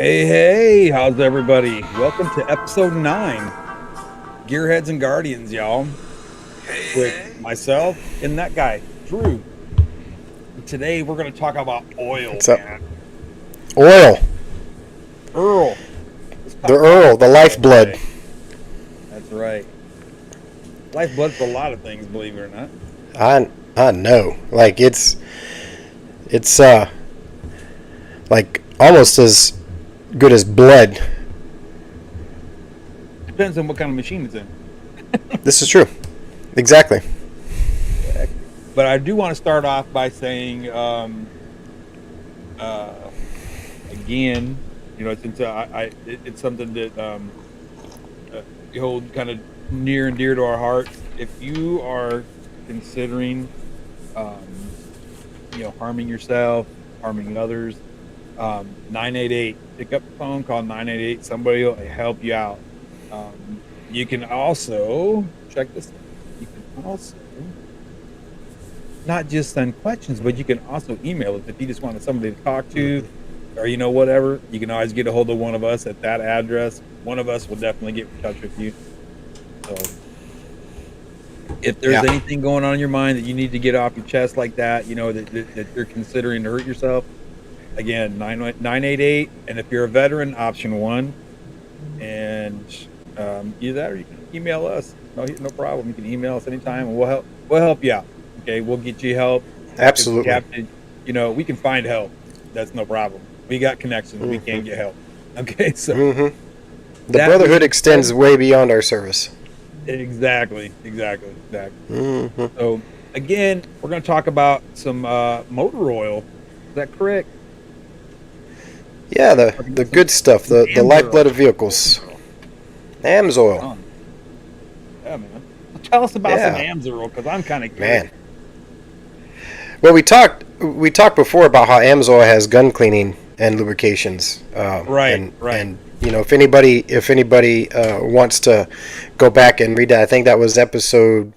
Hey, how's everybody? Welcome to episode 9, Gearheads and Guardians, y'all. With myself and that guy, Drew. And today we're going to talk about oil, What's up? man. Oil. Earl. The Earl, the lifeblood. Today. That's right. Lifeblood for a lot of things, believe it or not. I know. Like it's like almost as good as blood. Depends on what kind of machine it's in. This is true. Exactly. But I do want to start off by saying, again, since it's something that we hold kind of near and dear to our hearts. If you are considering, harming yourself, harming others, 988, pick up the phone, call 988. Somebody will help you out. You can also check this out. You can also not just send questions, but you can also email us if you just want somebody to talk to, or whatever. You can always get a hold of one of us at that address. One of us will definitely get in touch with you. So if there's anything going on in your mind that you need to get off your chest like that, that you're considering to hurt yourself, again, 988. And if you're a veteran, option 1. And either that or you can email us. No problem. You can email us anytime, and we'll help you out. Okay, we'll get you help. Absolutely. We can find help. That's no problem. We got connections. We can get help. Okay, so the brotherhood extends way beyond our service. Exactly. So again, we're going to talk about some motor oil. Is that correct? Yeah, the good stuff, the lifeblood of vehicles. AMSOIL. Oh. Yeah, man. Tell us about some AMSOIL, because I'm kind of curious. Man. Well, we talked before about how AMSOIL has gun cleaning and lubrications. Right. And if anybody wants to go back and read that, I think that was episode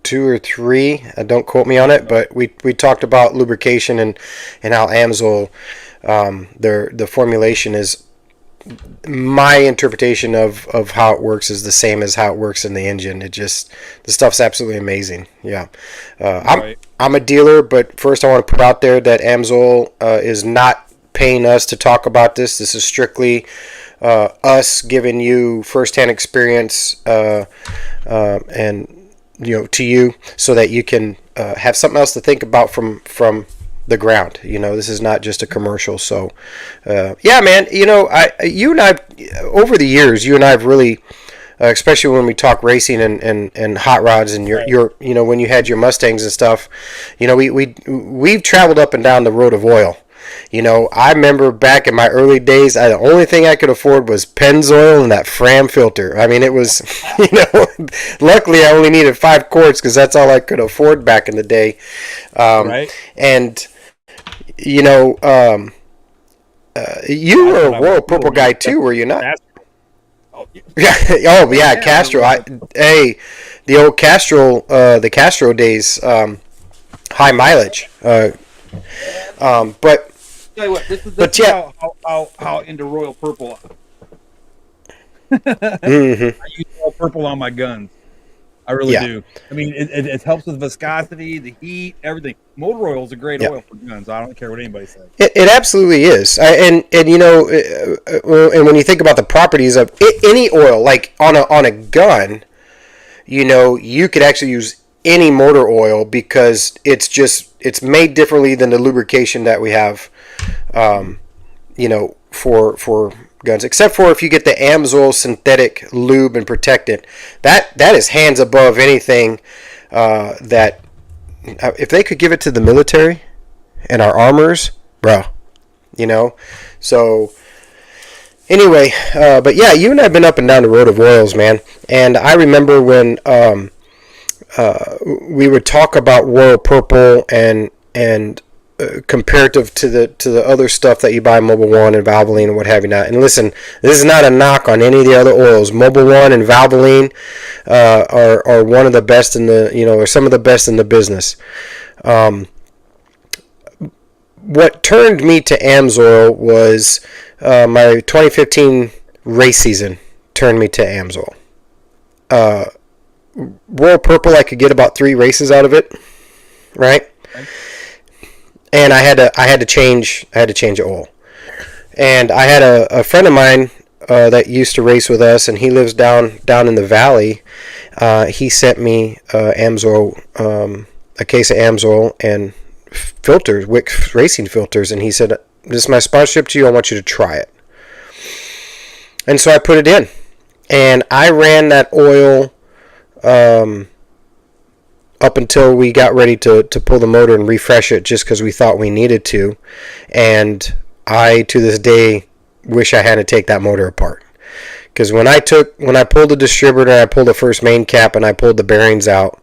2 or 3. Don't quote me on it, but we talked about lubrication and how AMSOIL, the formulation is, my interpretation of how it works is the same as how it works in the engine. The stuff's absolutely amazing. Yeah. I'm a dealer, but first I want to put out there that AMSOIL is not paying us to talk about this. This is strictly us giving you firsthand experience and to you, so that you can have something else to think about from the ground. This is not just a commercial. So man, you and I over the years, you and I have really, especially when we talk racing and hot rods, and your when you had your Mustangs and stuff, we've traveled up and down the road of oil. I remember back in my early days, the only thing I could afford was Pennzoil and that Fram filter. I mean, it was, luckily I only needed 5 quarts because that's all I could afford back in the day. And, you were a Royal Purple guy too, were you not? Yeah, Castrol. The old Castrol, the Castrol days, high mileage. But tell you what, this is how into Royal Purple. I use Royal Purple on my guns. I really do. I mean, it helps with viscosity, the heat, everything. Motor oil is a great oil for guns. I don't care what anybody says. It absolutely is. And when you think about the properties of any oil, like on a gun, you could actually use any motor oil because it's made differently than the lubrication that we have, for guns, except for if you get the AMSOIL synthetic lube and protectant. That is hands above anything that if they could give it to the military and our armors, bro, so anyway, but yeah, you and I have been up and down the road of oils, man. And I remember when we would talk about Royal Purple and comparative to the other stuff that you buy, Mobil 1 and Valvoline and what have you not. And listen, this is not a knock on any of the other oils. Mobil 1 and Valvoline are one of the best in the, or some of the best in the business. What turned me to AMSOIL was my 2015 race season turned me to AMSOIL. Royal Purple, I could get about 3 races out of it, right? Okay. And I had to change oil. And I had a friend of mine that used to race with us, and he lives down in the valley. He sent me AMSOIL, a case of AMSOIL and filters, Wick racing filters, and he said, "This is my sponsorship to you. I want you to try it." And so I put it in, and I ran that oil up until we got ready to pull the motor and refresh it, just because we thought we needed to. And I, to this day, wish I had to take that motor apart, because when I pulled the distributor, I pulled the first main cap, and I pulled the bearings out,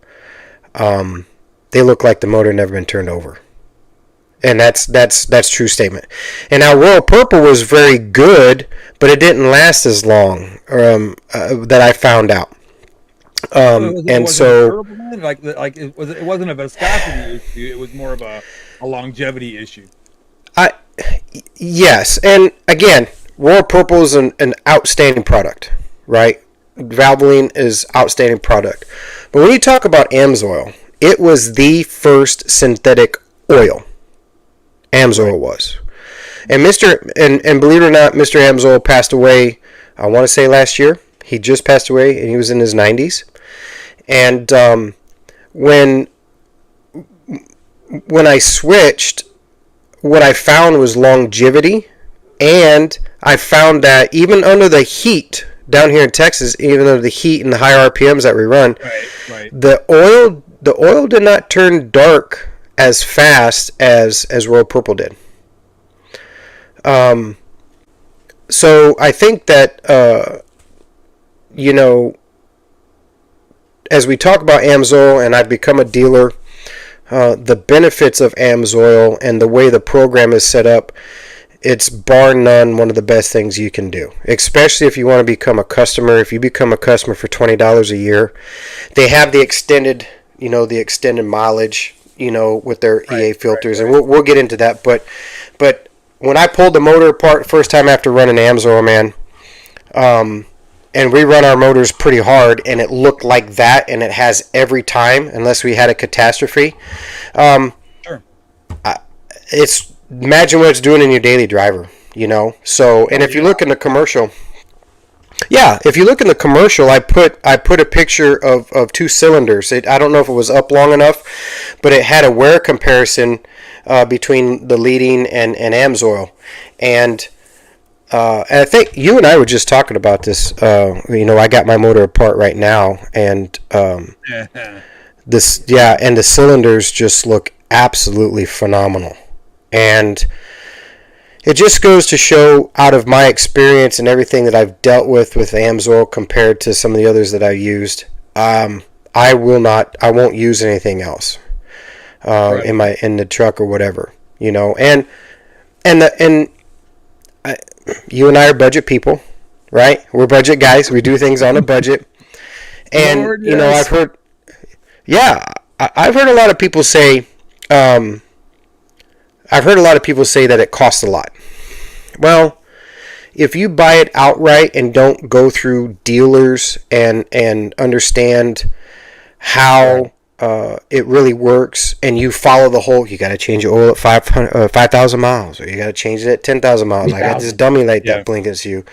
they look like the motor never been turned over. And that's true statement. And now Royal Purple was very good, but it didn't last as long, that I found out. It wasn't a viscosity issue. It was more of a longevity issue. Yes, and again, Royal Purple is an outstanding product, right? Valvoline is outstanding product. But when you talk about AMSOIL, it was the first synthetic oil. AMSOIL was. And and believe it or not, Mr. AMSOIL passed away, I want to say last year. He just passed away, and he was in his 90s. And when I switched, what I found was longevity, and I found that even under the heat down here in Texas, even under the heat and the high RPMs that we run, right. the oil did not turn dark as fast as Royal Purple did. So I think that as we talk about AMSOIL, and I've become a dealer, the benefits of AMSOIL and the way the program is set up, it's bar none one of the best things you can do, especially if you want to become a customer. If you become a customer for $20 a year, they have the extended mileage, with their EA filters, and we'll get into that. But when I pulled the motor apart first time after running AMSOIL, man, and we run our motors pretty hard, and it looked like that, and it has every time, unless we had a catastrophe. Sure. It's imagine what it's doing in your daily driver, So, and if you look in the commercial, I put a picture of 2 cylinders. I don't know if it was up long enough, but it had a wear comparison between the leading and AMSOIL, and I think you and I were just talking about this. I got my motor apart right now, and and the cylinders just look absolutely phenomenal. And it just goes to show, out of my experience and everything that I've dealt with AMSOIL compared to some of the others that I used, I won't use anything else in the truck or whatever, And you and I are budget people, right? We're budget guys. We do things on a budget. And Lord, yes. I've heard a lot of people say, that it costs a lot. Well, if you buy it outright and don't go through dealers and understand how it really works, and you follow the whole, you got to change your oil at 5,000 miles, or you got to change it at 10,000 miles. I got this dummy light that blinks you,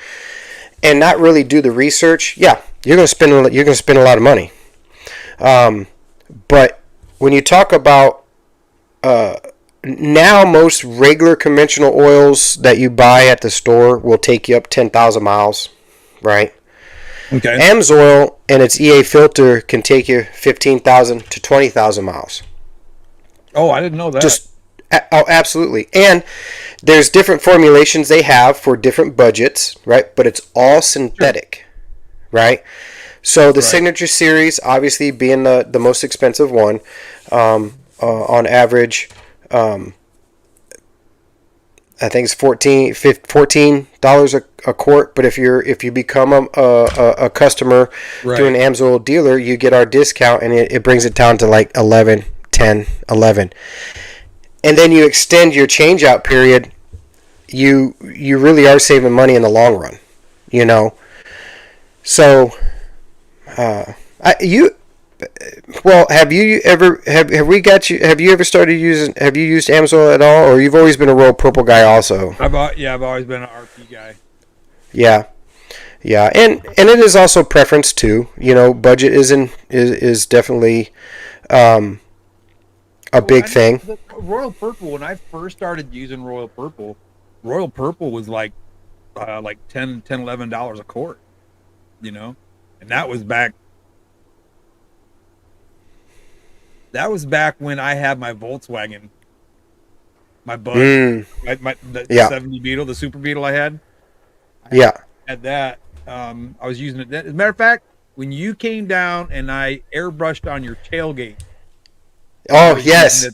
and not really do the research. Yeah, you're gonna spend a lot of money. But when you talk about now, most regular conventional oils that you buy at the store will take you up 10,000 miles, right? Okay. AMSOIL and its EA filter can take you 15,000 to 20,000 miles. Oh, I didn't know that. Absolutely. And there's different formulations they have for different budgets, right? But it's all synthetic, right? So the Signature Series, obviously being the most expensive one, on average, I think it's $14 a quart. But if you become a customer through an AMSOIL dealer, you get our discount, and it brings it down to like 10, 11. And then you extend your change out period. you really are saving money in the long run, you know. So, have you ever have you ever started using, have you used Amazon at all, or you've always been a Royal Purple guy also? I've always been an RP guy. Yeah. Yeah, and it is also preference too. You know, budget is definitely a big thing. Royal Purple, when I first started using Royal Purple was like $10-$11 a quart, you know, and that was back when I had my Volkswagen, my Bug, the 70 Beetle, the Super Beetle I had. Had that. I was using it then. As a matter of fact, when you came down and I airbrushed on your tailgate. Oh, yes.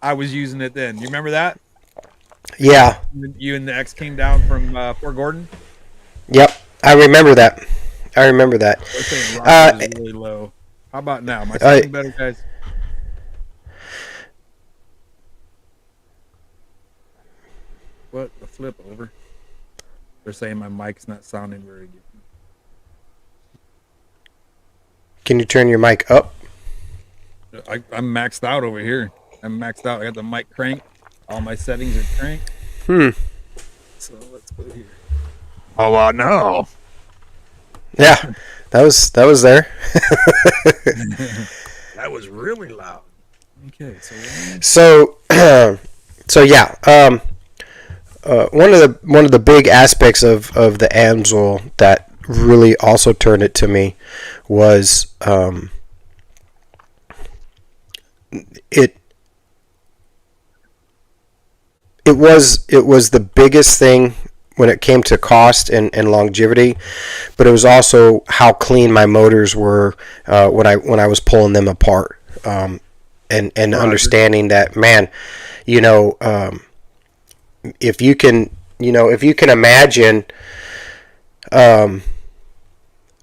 I was using it then. You remember that? Yeah. You and the X came down from Fort Gordon? Yep. I remember that. Is really low. How about now? Am I sounding better, guys? What? The flip over. They're saying my mic's not sounding very good. Can you turn your mic up? I'm maxed out over here. I'm maxed out. I got the mic cranked. All my settings are cranked. So let's go here. Oh, no. Yeah, that was there. That was really loud. Okay, so yeah. One of the big aspects of the AMSOIL that really also turned it to me was it was the biggest thing when it came to cost and longevity, but it was also how clean my motors were when I was pulling them apart, and understanding that, man, you know, if you can imagine,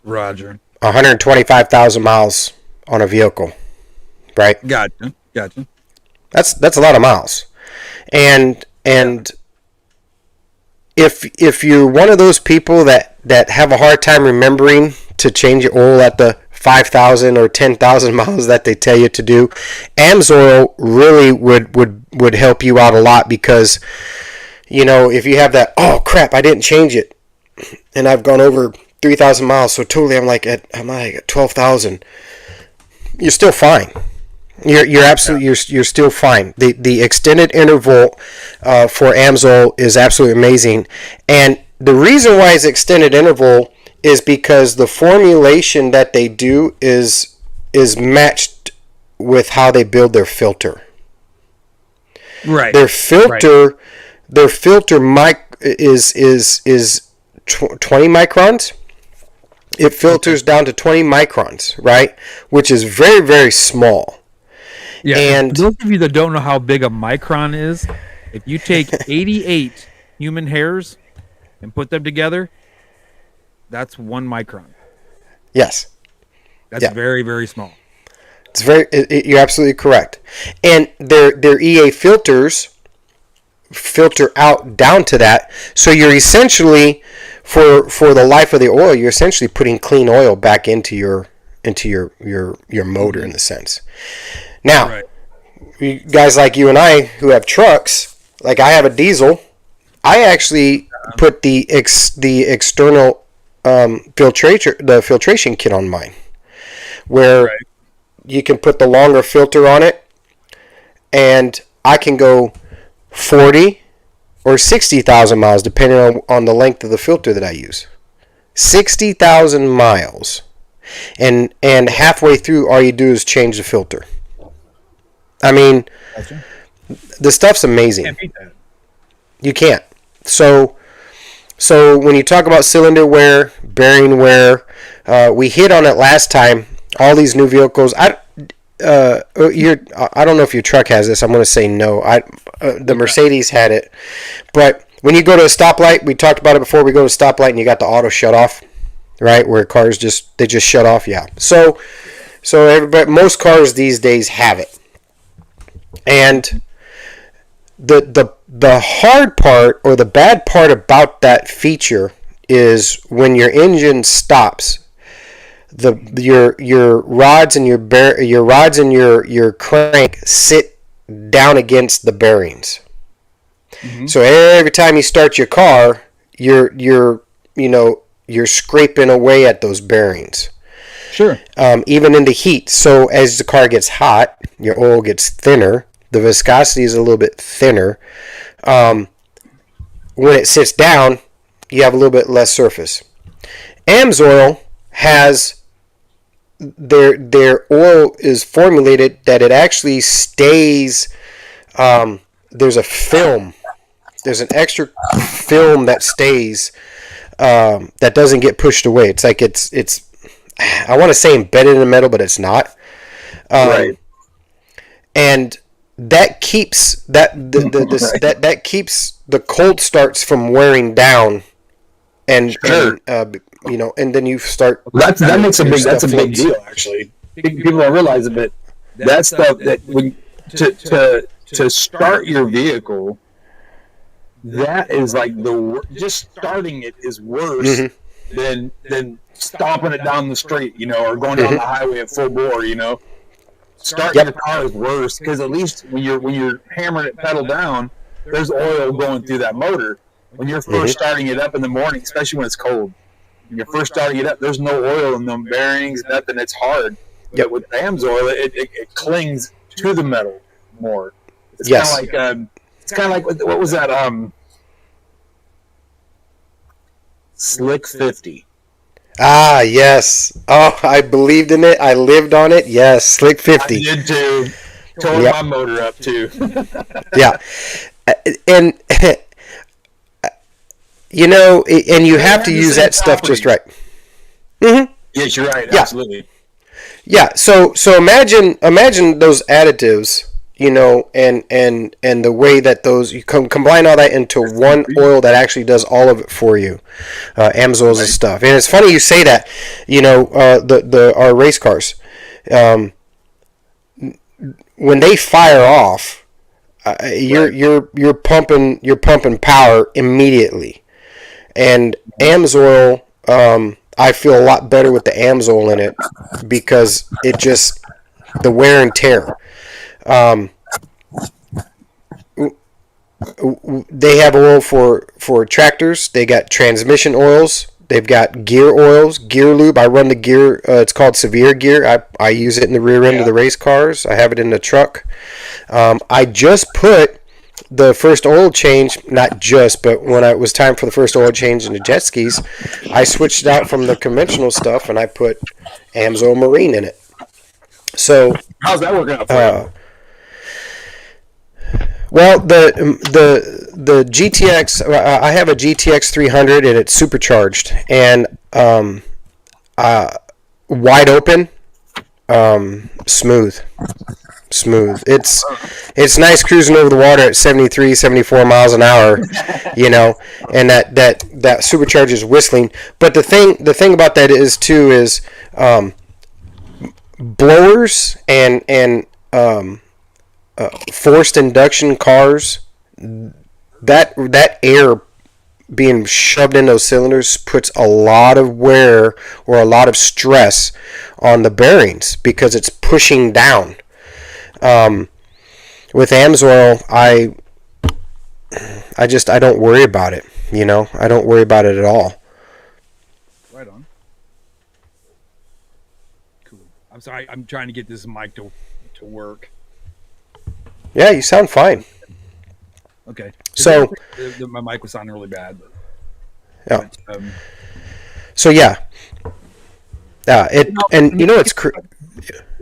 Roger, 125,000 miles on a vehicle, right? Gotcha. That's a lot of miles, and if you're one of those people that have a hard time remembering to change your oil at the 5,000 or 10,000 miles that they tell you to do, AMSOIL really would help you out a lot, because, you know, if you have that, oh crap, I didn't change it, and I've gone over 3,000 miles, so totally I'm like at 12,000, you're still fine. You're absolutely you're still fine. The extended interval for AMSOIL is absolutely amazing, and the reason why it's extended interval is because the formulation that they do is matched with how they build their filter. Right. Their filter mic is 20 microns. It filters down to 20 microns, right? Which is very, very small. Yeah. And for those of you that don't know how big a micron is, if you take 88 human hairs and put them together, that's 1 micron. Yes. That's very, very small. It's you're absolutely correct. And their EA filters filter out down to that. So you're essentially, for the life of the oil, you're essentially putting clean oil back into your motor, in the sense. Now, guys like you and I who have trucks, like I have a diesel, I actually put the external filtration kit on mine, where you can put the longer filter on it, and I can go 40 or 60,000 miles depending on the length of the filter that I use. 60,000 miles, and halfway through, all you do is change the filter. I mean, the stuff's amazing. Can't beat that. You can't. So when you talk about cylinder wear, bearing wear, we hit on it last time. All these new vehicles, I don't know if your truck has this. I'm going to say no. The Mercedes had it, but when you go to a stoplight, we talked about it before. We go to a stoplight and you got the auto shut off, right? Where cars just shut off. Yeah. So everybody, most cars these days have it, and the The hard part or the bad part about that feature is when your engine stops, your rods and your crank sit down against the bearings. Mm-hmm. So every time you start your car, you're scraping away at those bearings. Sure. Even in the heat. So as the car gets hot, your oil gets thinner. The viscosity is a little bit thinner. When it sits down, you have a little bit less surface. AMSOIL has their oil is formulated that it actually stays. There's a film. There's an extra film that stays that doesn't get pushed away. It's like it's I want to say embedded in the metal, but it's not. Right. And that keeps that keeps the cold starts from wearing down, and and then you start. That makes a big. That's a big deal, actually. People don't realize it, but that stuff that when to start your vehicle, that is like just starting it is worse than stomping it down the street, or going down the highway at full bore, Starting your car is worse because at least when you're hammering it pedal down, there's oil going through that motor. When you're first starting it up in the morning, especially when it's cold, when you're first starting it up, there's no oil in them bearings, nothing. It's hard. But with AMSOIL, it clings to the metal more. It's kind of like what was that? Slick 50. Ah, yes. Oh, I believed in it. I lived on it. Yes, Slick 50. I did too. Tore my motor up too. Yeah. And and you have to use that stuff just right. Mm-hmm. Yes, you're right. Yeah. Absolutely. Yeah. So imagine those additives, and the way that those you combine all that into one oil that actually does all of it for you, AMSOILs and stuff. And it's funny you say that, our race cars, when they fire off, you're pumping power immediately, and AMSOIL. I feel a lot better with the AMSOIL in it because it just the wear and tear. They have oil for tractors. They got transmission oils. They've got gear oils, gear lube. I run the gear. It's called Severe Gear. I use it in the rear end of the race cars. I have it in the truck. I just put the first oil change, not just, but when it was time for the first oil change in the jet skis, I switched it out from the conventional stuff and I put AMSOIL Marine in it. So how's that working out for you? Well, the GTX, I have a GTX 300 and it's supercharged and wide open, smooth. It's nice cruising over the water at 73, 74 miles an hour, and that supercharger is whistling. But the thing about that is blowers and forced induction cars, that air being shoved in those cylinders puts a lot of wear or a lot of stress on the bearings because it's pushing down. With AMSOIL, I don't worry about it. I don't worry about it at all. Right on. Cool. I'm sorry. I'm trying to get this mic to work. Yeah, you sound fine. Okay. So my mic was sounding really bad. Yeah. So yeah. It's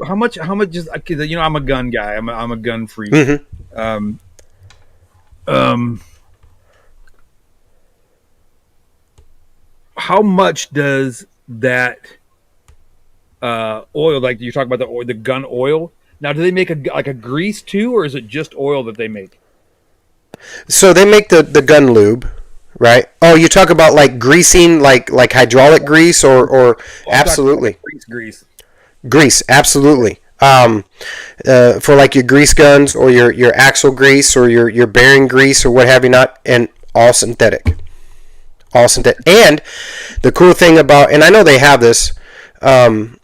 how much is, I'm a gun guy. I'm a gun freak. Mm-hmm. How much does that oil, like you talk about the gun oil? Now, do they make a grease too, or is it just oil that they make? So they make the gun lube, right? Oh, you talk about like greasing, like hydraulic grease, or absolutely Grease. Grease, absolutely. for like your grease guns or your axle grease or your bearing grease or what have you not, and all synthetic. All synthetic. And the cool thing about, and I know they have this in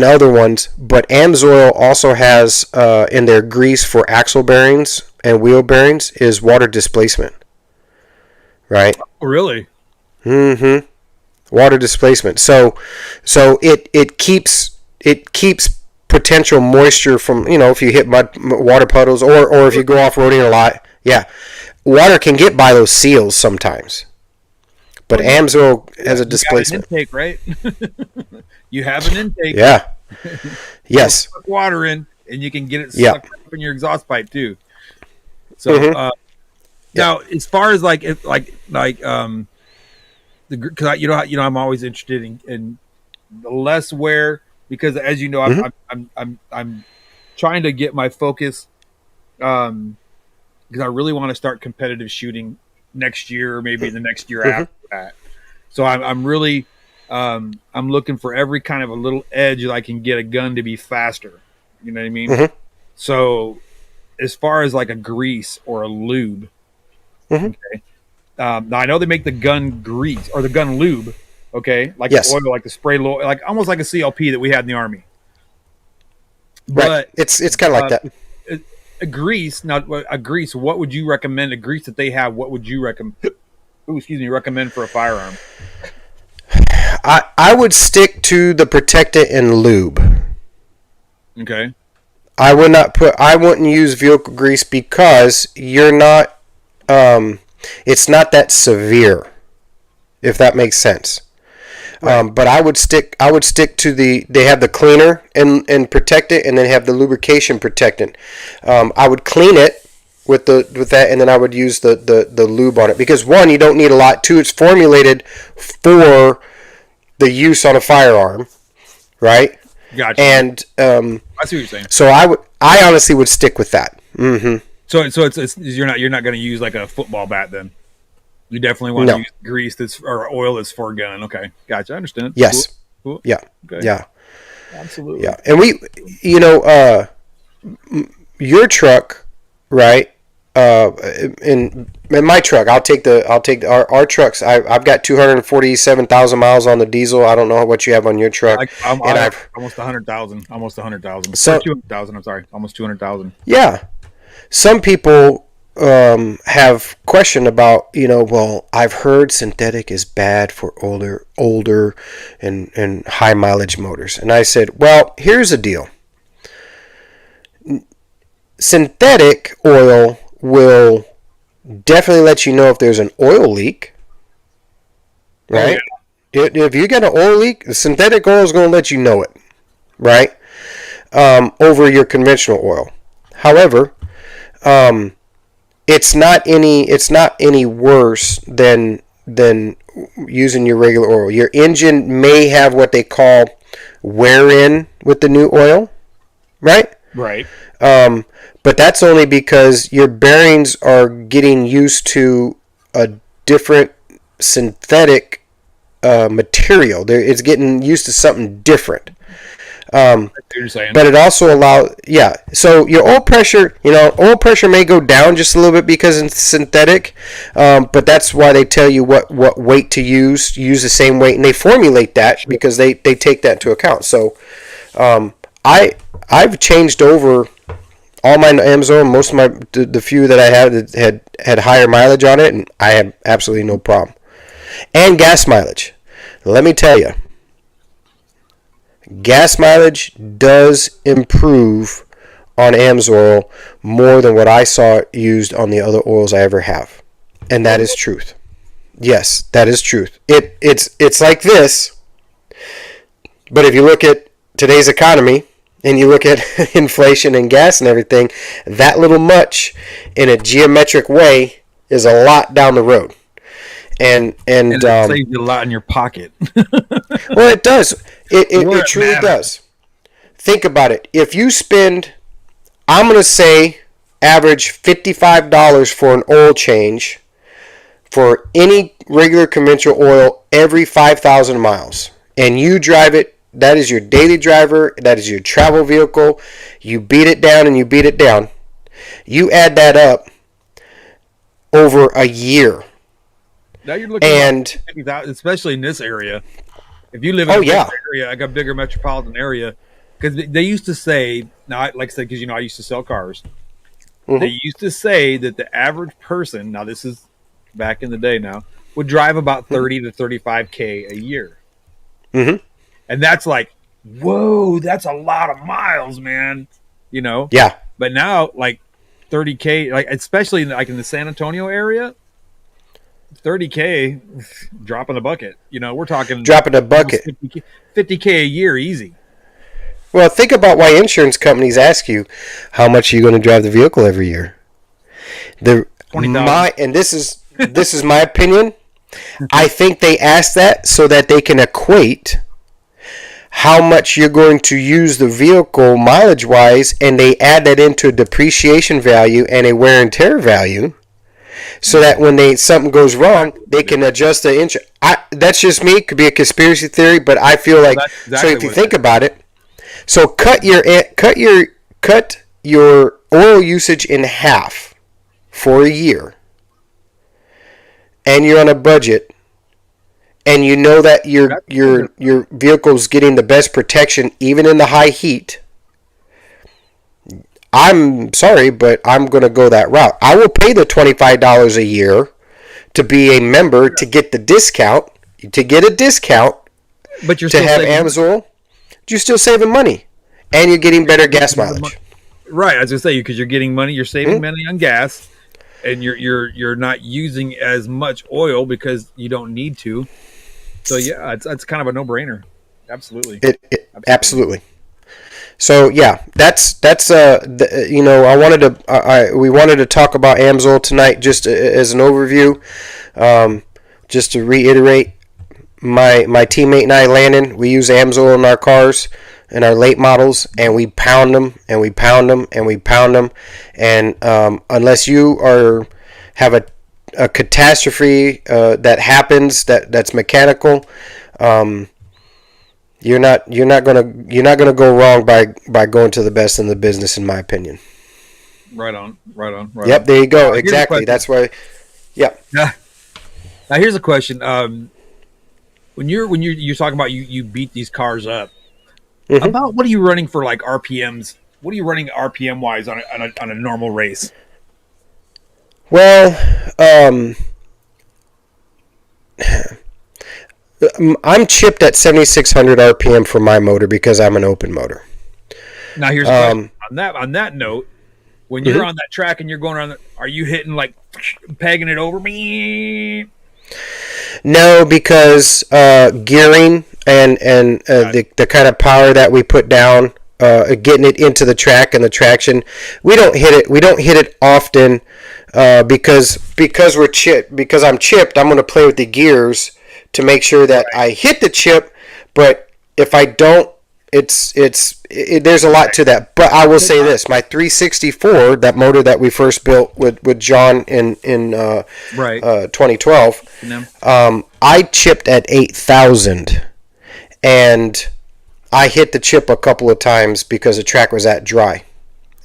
other ones, but AMSOIL also has in their grease for axle bearings and wheel bearings is water displacement. Right? Oh, really? Mm-hmm. Water displacement. So it keeps potential moisture from, if you hit water puddles or if you go off-roading a lot. Yeah. Water can get by those seals sometimes. But AMSOIL has a displacement. You have an intake, right? You have an intake. Yeah. Yes. Put water in, and you can get it sucked up in your exhaust pipe too. So now, as far as because I'm always interested in the less wear, because as you know, I'm trying to get my focus because I really want to start competitive shooting next year or maybe the next year after that. So I'm really I'm looking for every kind of a little edge that I can get a gun to be faster. You know what I mean? So as far as like a grease or a lube, okay. Now I know they make the gun grease or the gun lube, okay, like the oil, like the spray oil, like almost like a CLP that we had in the Army. But right. It's kind of like that. A grease. What would you recommend? A grease that they have. What would you recommend? Recommend for a firearm? I would stick to the protectant and lube. Okay. I wouldn't use vehicle grease because you're not. It's not that severe, if that makes sense. Right. But I would stick to they have the cleaner and protectant, and then have the lubrication protectant. I would clean it with that, and then I would use the lube on it, because one, you don't need a lot. Two, it's formulated for the use on a firearm, right? Gotcha. And I see what you're saying. So I honestly would stick with that. Mm-hmm. So it's you're not going to use like a football bat then. You definitely want to use grease or oil that's for a gun. Okay, gotcha. I understand. Yes. Cool. Yeah. Okay. Yeah. Absolutely. Yeah, and your truck, right? In my truck, I'll take our trucks. I've got 247,000 miles on the diesel. I don't know what you have on your truck. I've almost 100,000. Almost 100,000. So 200,000. I'm sorry, almost 200,000. Yeah. Some people have questioned about, well, I've heard synthetic is bad for older and high mileage motors. And I said, well, here's the deal. Synthetic oil will definitely let you know if there's an oil leak, right? Oh, yeah. If you get an oil leak, the synthetic oil is going to let you know it, right? Over your conventional oil. However, it's not any worse than using your regular oil. Your engine may have what they call wear in with the new oil, right? Right. But that's only because your bearings are getting used to a different synthetic material. It's getting used to something different. But it also allows, so your oil pressure may go down just a little bit because it's synthetic, but that's why they tell you what weight to use the same weight, and they formulate that because they take that into account. So I've changed over all my AMSOIL, most of the few that I had higher mileage on it, and I had absolutely no problem. And gas mileage, let me tell you, gas mileage does improve on AMSOIL more than what I saw used on the other oils I ever have. And that is truth. Yes, that is truth. It's like this, but if you look at today's economy and you look at inflation and gas and everything, that little much in a geometric way is a lot down the road. And it saves you a lot in your pocket. Well, it does. It truly does. Think about it. If you spend, I'm going to say, average $55 for an oil change for any regular conventional oil every 5,000 miles, and you drive it That is your daily driver. That is your travel vehicle. You beat it down and you beat it down. You add that up over a year. Now you're looking And at, especially in this area. If you live in area, like a bigger metropolitan area, because they used to say, now, like I said, because I used to sell cars. They used to say that the average person, now this is back in the day now, would drive about 30 to 35K a year. And that's like, whoa, that's a lot of miles, man. Yeah. But now, like 30K, like especially like in the San Antonio area, 30K, drop in the bucket. We're talking drop in the bucket. 50K a year, easy. Well, think about why insurance companies ask you how much are you going to drive the vehicle every year. And this is my opinion. I think they ask that so that they can equate how much you're going to use the vehicle mileage wise, and they add that into a depreciation value and a wear and tear value, so that when something goes wrong, they can adjust the insurance. That's just me. It could be a conspiracy theory, but I feel like so. If you think about it, so cut your oil usage in half for a year, and you're on a budget, and you know that your vehicle's getting the best protection even in the high heat. I'm sorry, but I'm going to go that route. I will pay the $25 a year to be a member to get the discount, but you're to still have Amazon. You're still saving money, and you're getting better gas mileage. Right, I was gonna say, because you're getting money, you're saving money on gas, and you're not using as much oil because you don't need to. So yeah, it's kind of a no-brainer. Absolutely. Absolutely. So yeah, that's we wanted to talk about AMSOIL tonight just as an overview, just to reiterate. My teammate and I, Landon, we use AMSOIL in our cars, in our late models, and we pound them and we pound them and we pound them. And unless you have a catastrophe that happens that's mechanical, you're not gonna go wrong by going to the best in the business, in my opinion. Right on. Yep, there you go. Exactly. That's why. Yep. Now here's a question. When you're talking about you beat these cars up, about what are you running for, like RPMs? What are you running RPM wise on a normal race? Well, I'm chipped at 7,600 RPM for my motor because I'm an open motor. Now here's a question. On that note, when you're on that track and you're going around, are you hitting like pegging it over me? No, because gearing and the kind of power that we put down, getting it into the track and the traction, we don't hit it often because we're chipped. Because I'm chipped, I'm going to play with the gears to make sure that I hit the chip. But if I don't, there's a lot to that. But I will say this: my 364, that motor that we first built with John in 2012, I chipped at 8,000, and I hit the chip a couple of times because the track was that dry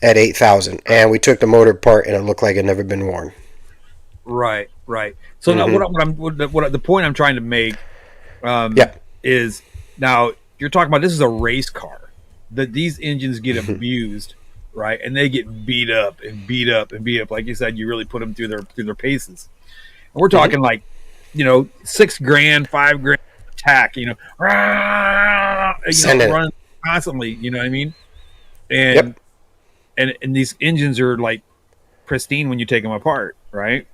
at 8,000, and we took the motor apart and it looked like it had never been worn. Right. So now what the point I'm trying to make is, now you're talking about, this is a race car, that these engines get abused, right? And they get beat up. Like you said, you really put them through their paces. And we're talking like, $6,000, $5,000 attack, running constantly, you know what I mean? And and these engines are like pristine when you take them apart, right?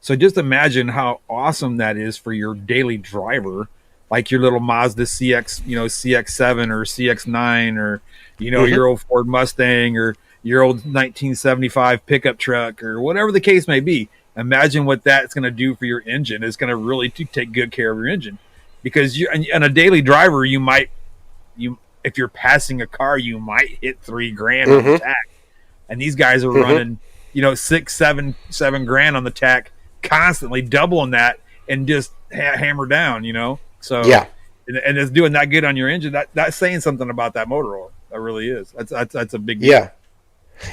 So just imagine how awesome that is for your daily driver, like your little Mazda CX, CX-7 or CX-9, or your old Ford Mustang, or your old 1975 pickup truck, or whatever the case may be. Imagine what that's going to do for your engine. It's going to really take good care of your engine, because on a daily driver, if you're passing a car, you might hit $3,000 on the tack, and these guys are running, $6,000-$7,000 on the tack, constantly doubling that, and just hammer down. So and it's doing that good on your engine, that's saying something about that motor oil. That really is. That's a big deal. Yeah.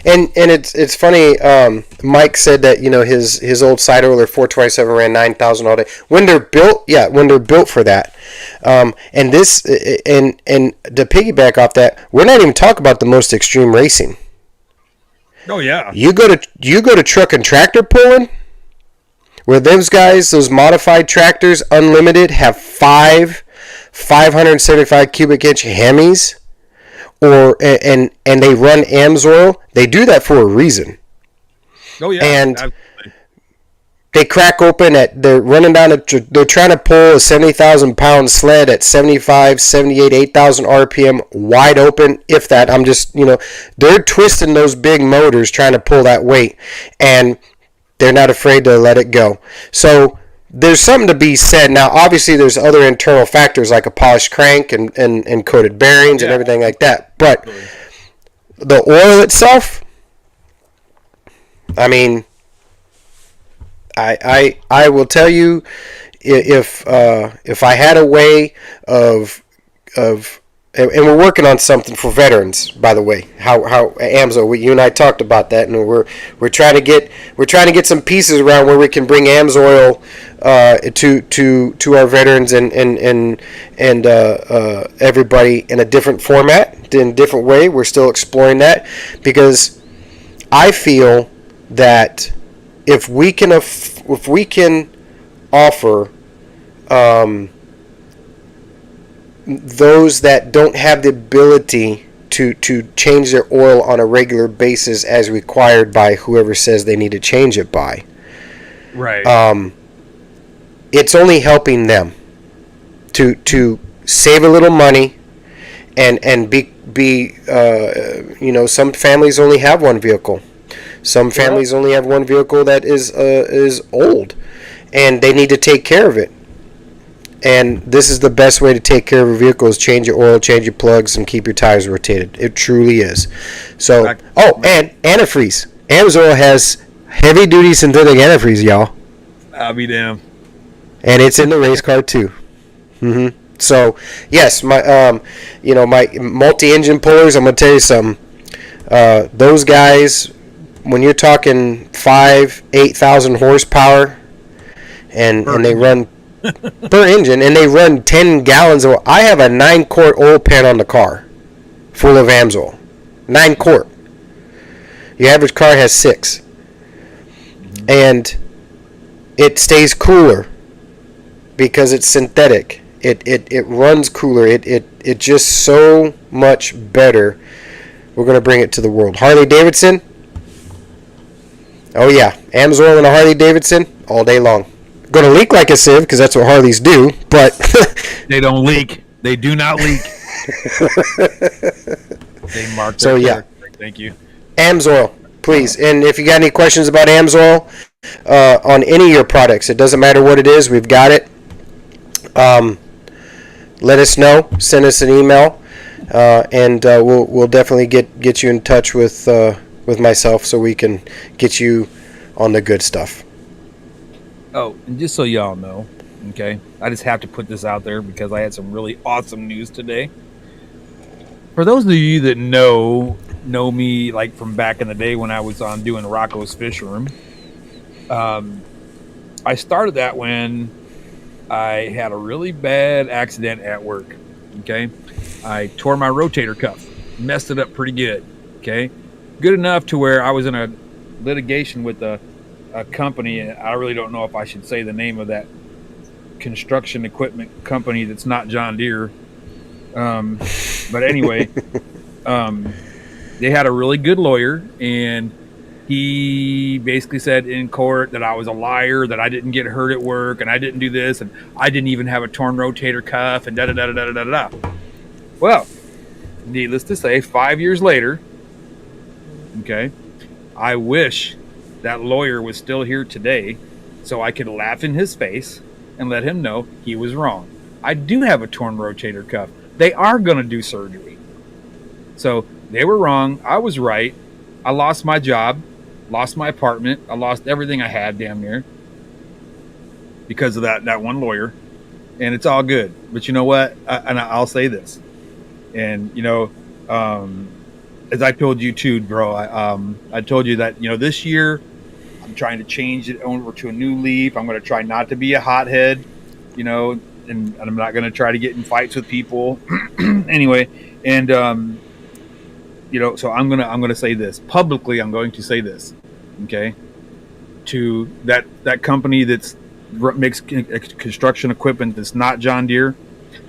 And it's funny. Mike said that his old side oiler 427 ran 9,000 all day when they're built. Yeah, when they're built for that. And this and to piggyback off that, we're not even talking about the most extreme racing. Oh yeah. You go to truck and tractor pulling, where those guys, those modified tractors, unlimited, have 575 cubic inch Hemis. And they run AMSOIL. They do that for a reason. Oh yeah, and absolutely. They crack open they're running down they're trying to pull a 70,000 pound sled at 75, 78, 8,000 RPM wide open. If that, I'm just they're twisting those big motors trying to pull that weight, and they're not afraid to let it go. So there's something to be said. Now, obviously, there's other internal factors like a polished crank and coated bearings and everything like that. But the oil itself, I mean, I will tell you, if I had a way of and we're working on something for veterans, by the way. How AMSOIL, you and I talked about that, and we're trying to get some pieces around where we can bring AMSOIL to our veterans and everybody in a different format, in a different way. We're still exploring that, because I feel that if we can offer those that don't have the ability to change their oil on a regular basis as required by whoever says they need to change it by, right? It's only helping them to save a little money and be some families only have one vehicle. Some families only have one vehicle that is old, and they need to take care of it. And this is the best way to take care of a vehicle: is change your oil, change your plugs, and keep your tires rotated. It truly is. So, and antifreeze. AMSOIL has heavy-duty synthetic antifreeze, y'all. I'll be damned. And it's in the race car too. Mm-hmm. So, yes, my my multi-engine pullers. I'm gonna tell you something. Those guys, when you're talking 8,000 horsepower, and they run per engine, and they run 10 gallons of oil. I have a 9-quart oil pan on the car full of AMSOIL. 9-quart. Your average car has 6. And it stays cooler because it's synthetic. It runs cooler. It just so much better. We're going to bring it to the world. Harley Davidson. Oh yeah, AMSOIL and a Harley Davidson all day long. Going to leak like a sieve, because that's what Harleys do, but they don't leak. They do not leak. They mark their character. Thank you. AMSOIL, please. And if you got any questions about AMSOIL on any of your products, it doesn't matter what it is, we've got it. Let us know. Send us an email, and we'll definitely get you in touch with myself, so we can get you on the good stuff. Oh, and just so y'all know, okay, I just have to put this out there because I had some really awesome news today. For those of you that know me, like from back in the day when I was on doing Rocco's Fish Room, I started that when I had a really bad accident at work. Okay, I tore my rotator cuff, messed it up pretty good. Okay, good enough to where I was in a litigation with a company, and I really don't know if I should say the name of that construction equipment company that's not John Deere. But anyway, they had a really good lawyer, and he basically said in court that I was a liar, that I didn't get hurt at work, and I didn't do this, and I didn't even have a torn rotator cuff, and da-da-da-da-da-da-da. Well, needless to say, 5 years later, okay, I wish that lawyer was still here today so I could laugh in his face and let him know he was wrong. I do have a torn rotator cuff. They are going to do surgery. So they were wrong. I was right. I lost my job, lost my apartment. I lost everything I had damn near because of that one lawyer. and it's all good. But you know what? I'll say this, and as I told you too, bro. I told you that this year I'm trying to change it over to a new leaf. I'm going to try not to be a hothead, and I'm not going to try to get in fights with people. Anyway, and so I'm gonna say this publicly. I'm going to say this, okay, to that company makes construction equipment that's not John Deere,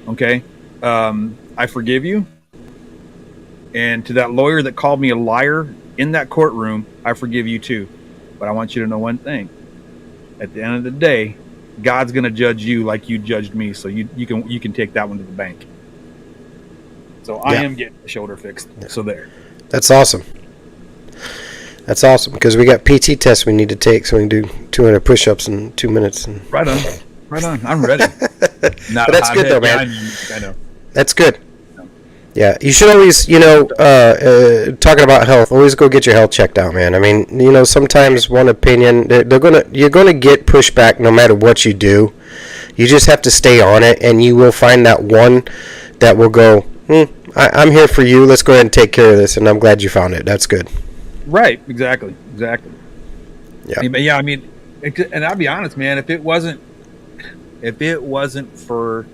okay. I forgive you. And to that lawyer that called me a liar in that courtroom, I forgive you too. But I want you to know one thing: at the end of the day, God's gonna judge you like you judged me. So you can take that one to the bank. So I am getting the shoulder fixed. So there. That's awesome. That's awesome because we got PT tests we need to take, so we can do 200 push-ups in 2 minutes. Right on. I'm ready. But that's good though, man. I know. That's good. Yeah, you should always, talking about health, always go get your health checked out, man. I mean, sometimes one opinion, you're gonna get pushback no matter what you do. You just have to stay on it, and you will find that one that will go, I'm here for you. Let's go ahead and take care of this, and I'm glad you found it. That's good. Right, exactly. Yeah. I mean, and I'll be honest, man. If it wasn't for,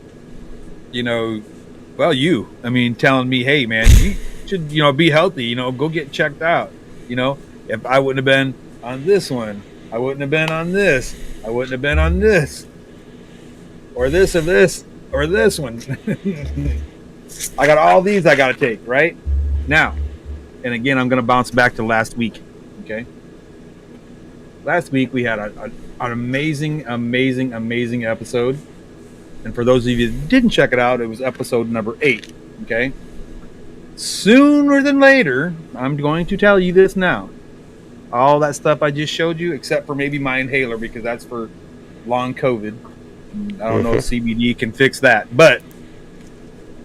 telling me, hey, man, you should, be healthy, go get checked out. If I wouldn't have been on this one, I wouldn't have been on this. I wouldn't have been on this, or this, or this, or this one. I got all these I got to take right now. And again, I'm going to bounce back to last week. Okay. Last week we had an amazing episode. And for those of you that didn't check it out, it was episode number 8. Okay. Sooner than later, I'm going to tell you this now. All that stuff I just showed you, except for maybe my inhaler, because that's for long COVID. I don't know if CBD can fix that, but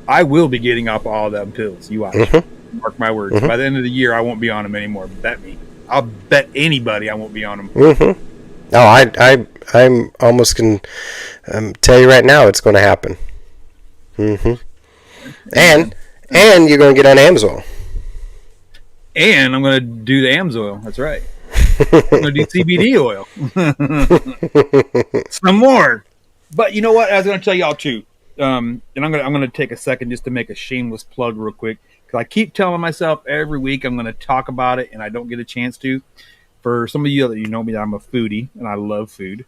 I will be getting up all them pills. You watch. Mark my words. By the end of the year, I won't be on them anymore. Bet me. I'll bet anybody I won't be on them. No, I'm almost can tell you right now it's going to happen. And you're going to get on Amsoil. And I'm going to do the AMSoil. That's right. I'm going to do CBD oil. Some more. But you know what? I was going to tell y'all too. And I'm going to take a second just to make a shameless plug real quick. Because I keep telling myself every week I'm going to talk about it, and I don't get a chance to. For some of you that you know me, that I'm a foodie, and I love food.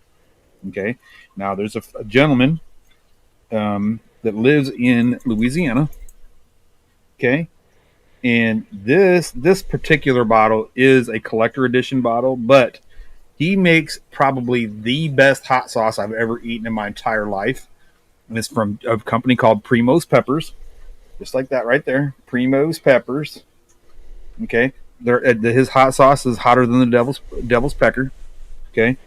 Okay? Now, there's a gentleman that lives in Louisiana. Okay? And this particular bottle is a collector edition bottle, but he makes probably the best hot sauce I've ever eaten in my entire life. And it's from a company called Primo's Peppers. Just like that right there. Primo's Peppers. Okay. His hot sauce is hotter than the devil's pecker. Okay.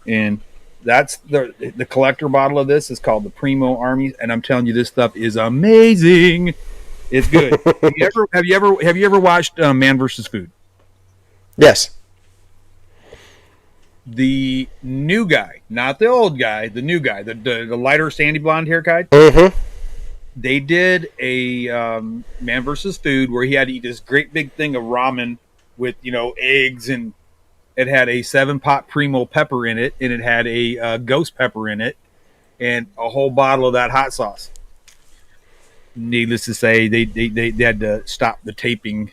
And that's the collector bottle of this is called the Primo Army. And I'm telling you, this stuff is amazing. It's good. Have you ever watched Man vs. Food? Yes. The new guy, not the old guy, the new guy, the lighter sandy blonde hair guy. They did a Man vs. Food where he had to eat this great big thing of ramen with eggs, and it had a 7-pot Primo pepper in it, and it had a ghost pepper in it, and a whole bottle of that hot sauce. Needless to say, they had to stop the taping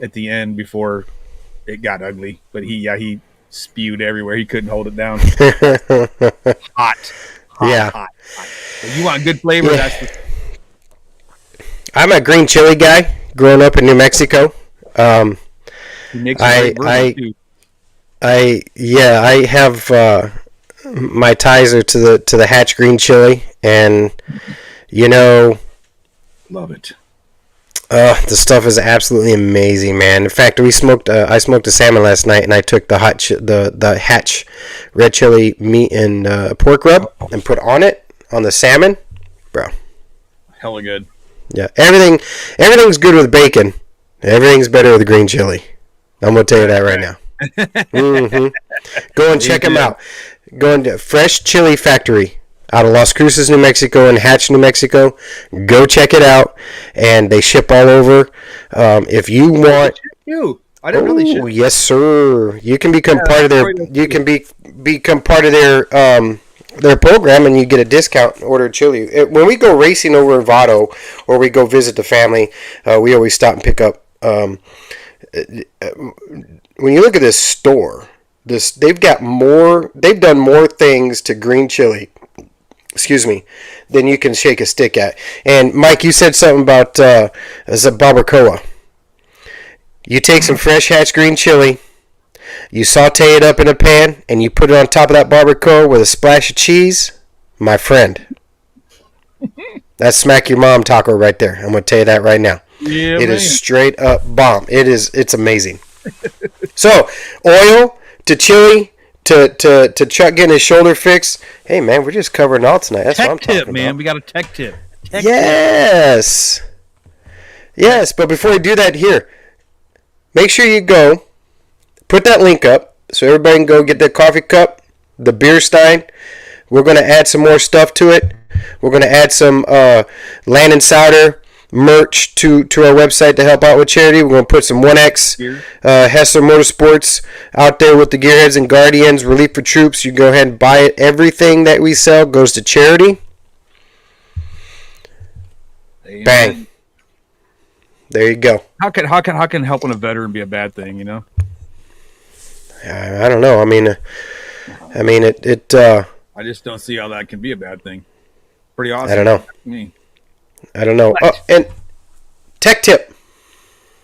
at the end before it got ugly. But he spewed everywhere. He couldn't hold it down. Hot. So you want good flavor? Yeah. That's I'm a green chili guy. Growing up in New Mexico, I have my ties are to the Hatch green chili, and love it. The stuff is absolutely amazing, man. In fact, I smoked a salmon last night, and I took the the Hatch red chili meat and pork rub and put on the salmon, bro. Hella good. Yeah, everything's good with bacon. Everything's better with green chili. I'm gonna tell you that right now. Go and check them out. Go into Fresh Chili Factory out of Las Cruces, New Mexico, and Hatch, New Mexico. Go check it out, and they ship all over. If you want, I didn't know they oh ship. yes, sir, you can become part of their. You can become part of their program, and you get a discount. Order chili. When we go racing over in Vado, or we go visit the family, we always stop and pick up. When you look at this store, they've got more. They've done more things to green chili, excuse me, than you can shake a stick at. And Mike, you said something about barbacoa. You take some fresh Hatch green chili, you saute it up in a pan, and you put it on top of that barbacoa with a splash of cheese. My friend, that's smack your mom taco right there. I'm going to tell you that right now. Yeah, it is straight up bomb. It's amazing. So, oil to chili to Chuck getting his shoulder fixed. Hey man, we're just covering all tonight. That's what I'm talking about. Man. We got a tech tip. Yes. Yes, but before we do that, here, make sure you go put that link up so everybody can go get their coffee cup, the beer stein. We're going to add some more stuff to it. We're going to add some Land and Souder merch to our website to help out with charity. We're going to put some 1X Hessler Motorsports out there with the Gearheads and Guardians, Relief for Troops. You go ahead and buy it. Everything that we sell goes to charity. Amen. Bang. There you go. How can helping a veteran be a bad thing, you know? I don't know. I mean it I just don't see how that can be a bad thing. Pretty awesome. I don't know. Me. I don't know. Oh, and tech tip.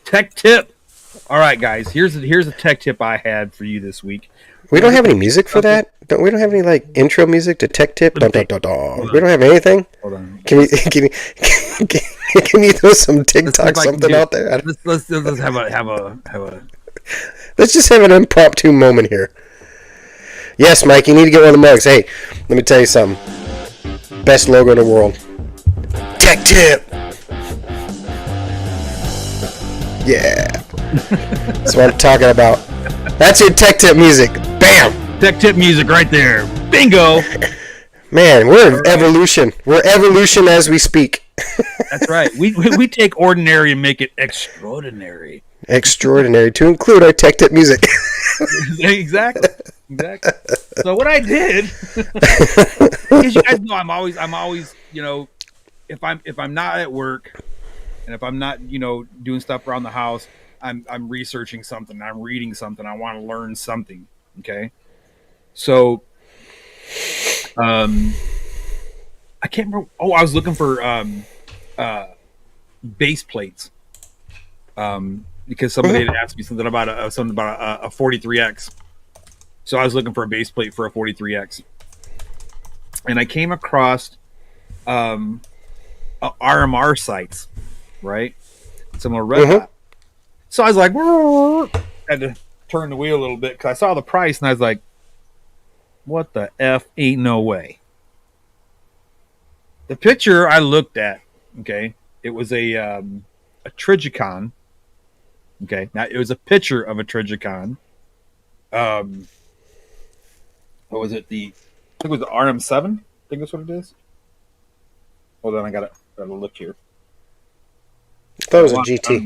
Tech tip. All right, guys. Here's a tech tip I had for you this week. We don't have any music for that. We don't have any like intro music to tech tip. We don't have anything. Hold on. Can you throw some TikTok something out there? Let's have a. Let's just have an impromptu moment here. Yes, Mike, you need to get one of the mugs. Hey, let me tell you something. Best logo in the world. Tech tip. Yeah. That's what I'm talking about. That's your tech tip music. Bam. Tech tip music right there. Bingo. Man, we're in evolution. We're evolution as we speak. That's right. We take ordinary and make it extraordinary. Extraordinary to include our tech tip music. Exactly. So what I did, because you guys know I'm always, you know, if I'm not at work and if I'm not, you know, doing stuff around the house, I'm researching something, I'm reading something, I want to learn something. Okay. So I can't remember. Oh, I was looking for base plates. Because somebody had asked me something about a 43X. So I was looking for a base plate for a 43X. And I came across RMR sites, right? Similar red dot. So I was like, had to turn the wheel a little bit because I saw the price and I was like, what the F? Ain't no way. The picture I looked at, okay, it was a Trijicon. Okay, now it was a picture of a Trijicon. What was it? I think it was the RM7. I think that's what it is. Hold on, I gotta look here. I thought it was a GT.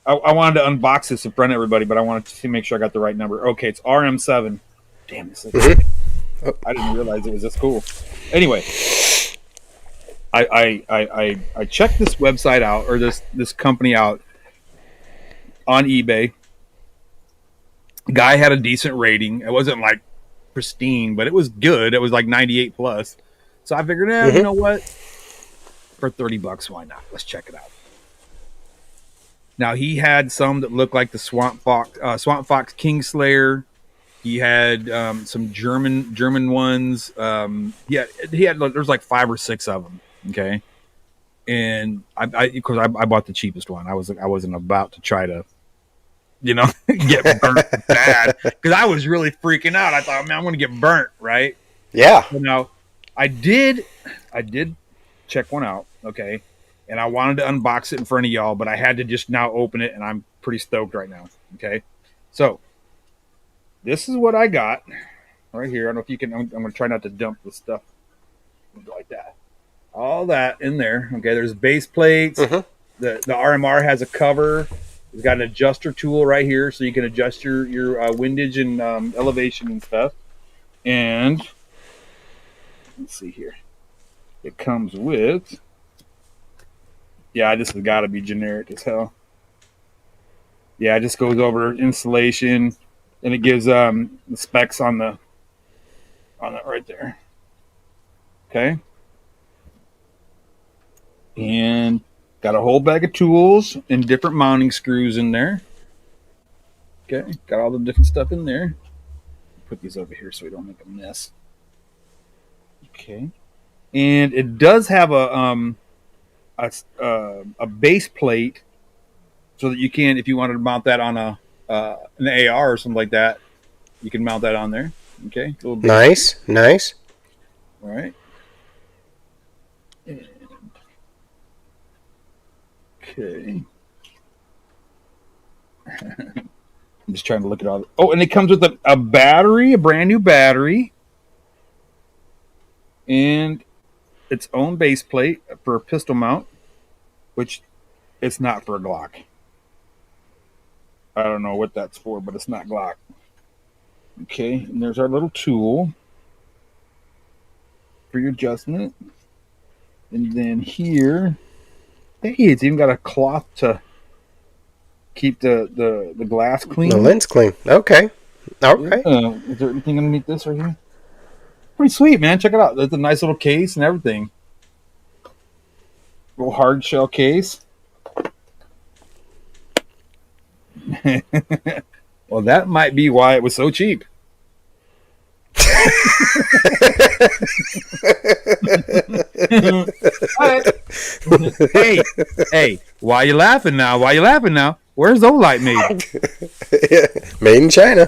I wanted to unbox this in front of everybody, but I wanted to make sure I got the right number. Okay, it's RM7. Damn, this is I didn't realize it was this cool. Anyway, I checked this website out, or this company out on eBay. Guy had a decent rating. It wasn't like pristine, but it was good. It was like 98 plus. So I figured, you know what? For $30, why not? Let's check it out. Now he had some that looked like the Swamp Fox Kingslayer. He had some German ones. He had there's like 5 or 6 of them. Okay, and I bought the cheapest one. I wasn't about to try to, you know, get burnt bad because I was really freaking out. I thought, man, I'm gonna get burnt, right? Yeah. So now I did check one out. Okay. And I wanted to unbox it in front of y'all, but I had to just now open it, and I'm pretty stoked right now. Okay, so this is what I got right here. I don't know if you can. I'm going to try not to dump the stuff like that. All that in there. Okay, there's base plates. Mhm. The RMR has a cover. It's got an adjuster tool right here, so you can adjust your windage and elevation and stuff. And let's see here. It comes with. Yeah, this has got to be generic as hell. Yeah, it just goes over insulation, and it gives the specs on that right there. Okay. And got a whole bag of tools and different mounting screws in there. Okay, got all the different stuff in there. Put these over here so we don't make a mess. Okay, and it does have a base plate so that you can, if you wanted to mount that on an AR or something like that, you can mount that on there. Okay, Nice. All right. Okay. I'm just trying to look at all. Oh, and it comes with a battery, a brand new battery, and its own base plate for a pistol mount, which it's not for a Glock. I don't know what that's for, but it's not Glock. Okay, and there's our little tool for your adjustment. And then here, hey, it's even got a cloth to keep the glass clean. The lens clean. Okay. All right. Is there anything underneath this right here? Pretty sweet, man. Check it out. That's a nice little case and everything. Little hard shell case. Well, that might be why it was so cheap. Hey, why you laughing now? Where's Olight made? Made in China.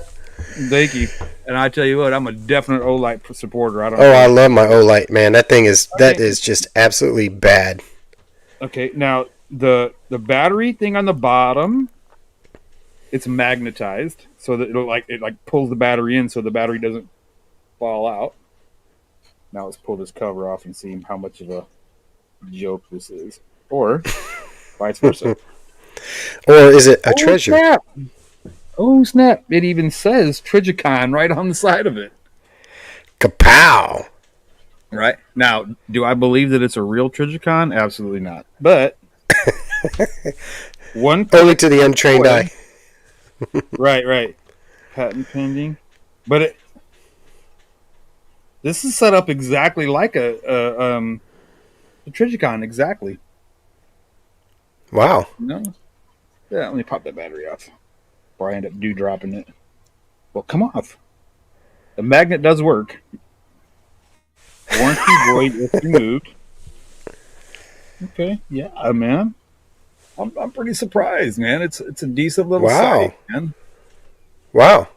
Thank you. And I tell you what, I'm a definite Olight supporter. I love my Olight, man. That thing is just absolutely bad. Okay, now the battery thing on the bottom, it's magnetized, so that it pulls the battery in, so the battery doesn't fall out. Now let's pull this cover off and see how much of a joke this is, or vice versa. Or is it a treasure? Snap. Oh snap! It even says Trijicon right on the side of it. Kapow! Right now, do I believe that it's a real Trijicon? Absolutely not. But only to the untrained eye. Right. Patent pending, but this is set up exactly like a Trijicon, exactly. Wow. No. Yeah, let me pop that battery off before I end up dropping it. Well, come off. The magnet does work. Warranty void if removed. Okay, yeah, man. I'm pretty surprised, man. It's a decent little sight, man. Wow.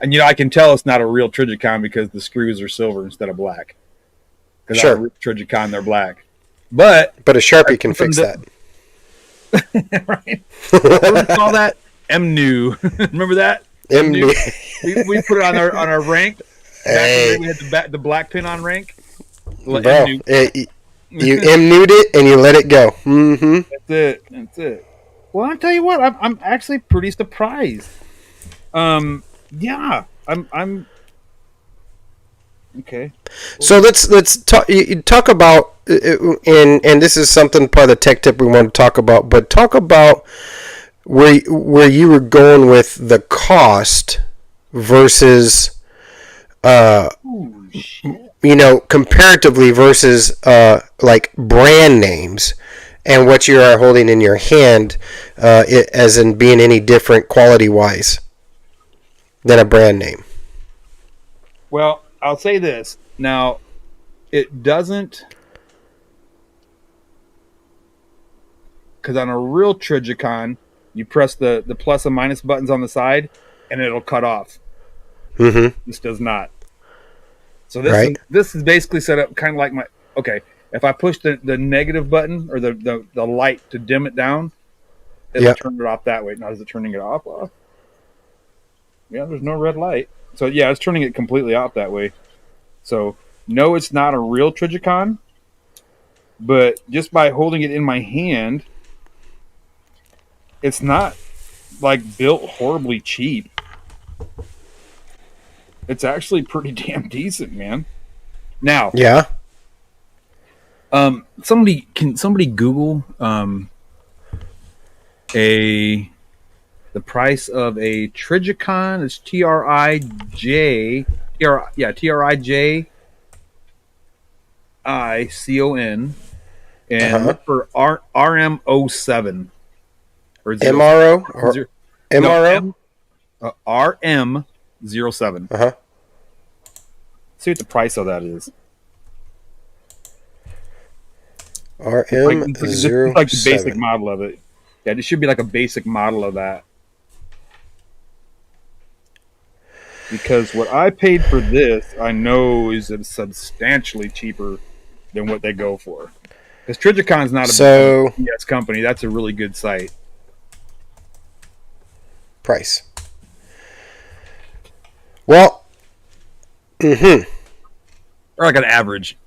And I can tell it's not a real Trijicon because the screws are silver instead of black. Because sure. on a Trijicon they're black. But a Sharpie can fix that. Right. What do we call that? MNU. Remember that? MNU. we put it on our rank. Hey. We had the black pin on rank. Bro, you MNU'd it and you let it go. Mm-hmm. That's it. Well, I'll tell you what. I'm actually pretty surprised. Yeah. I'm okay. So let's talk about and this is something part of the tech tip we want to talk about, but talk about where you were going with the cost versus comparatively versus like brand names and what you are holding in your hand, as in being any different quality wise than a brand name. Well, I'll say this. Now, it doesn't, because on a real Trijicon, you press the plus and minus buttons on the side, and it'll cut off. Mm-hmm. This does not. So this is basically set up kind of like if I push the negative button or the light to dim it down, it'll turn it off that way. Now, is it turning it off? Well, yeah, there's no red light. So, yeah, it's turning it completely off that way. So, no, it's not a real Trijicon, but just by holding it in my hand, it's not like built horribly cheap. It's actually pretty damn decent, man. Now, Yeah. somebody Google the price of a Trijicon? It's TRIJICON, and look for RM07 or MRO or MRO RM07. Uh-huh. See what the price of that is. RM07. Like the basic model of it. Yeah, it should be like a basic model of that. Because what I paid for this, I know is substantially cheaper than what they go for. Because Trigicon's not a BS company. That's a really good site. Price. Well, or like an average.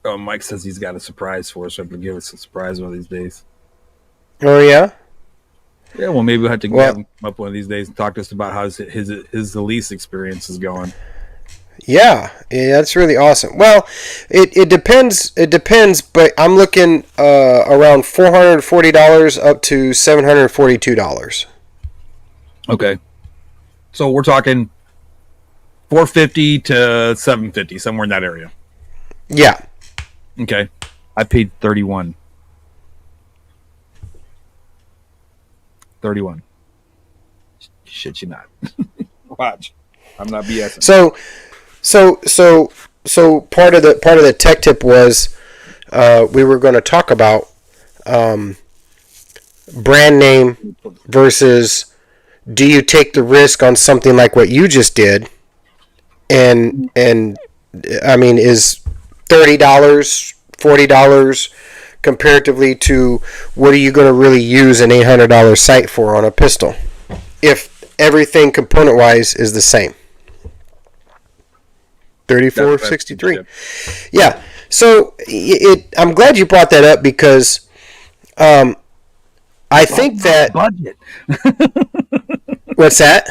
Oh, Mike says he's got a surprise for us. So I'm going to give us a surprise one of these days. Oh, yeah? Yeah, well, maybe we'll have to have him up one of these days and talk to us about how his lease experience is going. Yeah, that's really awesome. Well, it depends. It depends, but I'm looking around $440 up to $742. Okay, so we're talking $450 to $750, somewhere in that area. Yeah. Okay, I paid $31. Shit, you not. Watch, I'm not BSing. So part of the tech tip was we were going to talk about brand name versus do you take the risk on something like what you just did, and I mean is $30, $40 comparatively to what are you going to really use an $800 sight for on a pistol if everything component wise is the same. 3463. Yeah. So I'm glad you brought that up because I think that budget. What's that?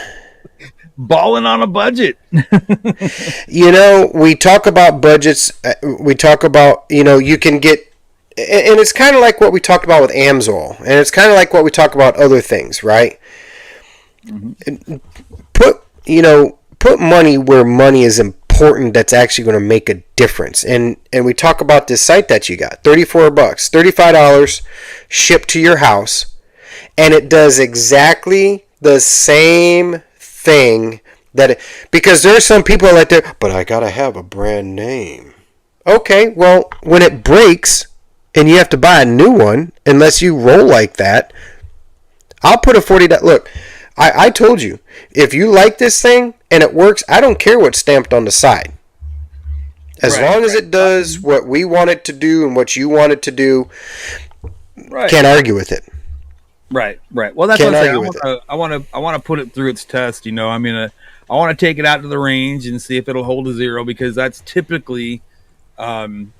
Balling on a budget. You know, we talk about budgets. We talk about, you can get, and it's kind of like what we talked about with Amsoil, and it's kind of like what we talk about other things, right? Mm-hmm. Put money where money is important. That's actually going to make a difference. And we talk about this site that you got, $34, $35 shipped to your house, and it does exactly the same thing because there are some people out there, but I gotta have a brand name. Okay, well, when it breaks and you have to buy a new one, unless you roll like that, I'll put a $40. Look, I told you, if you like this thing and it works, I don't care what's stamped on the side. As long as it does what we want it to do and what you want it to do, can't argue with it. Right. Well, that's what I'm saying. I want to put it through its test. I mean, I want to take it out to the range and see if it'll hold a zero, because that's typically when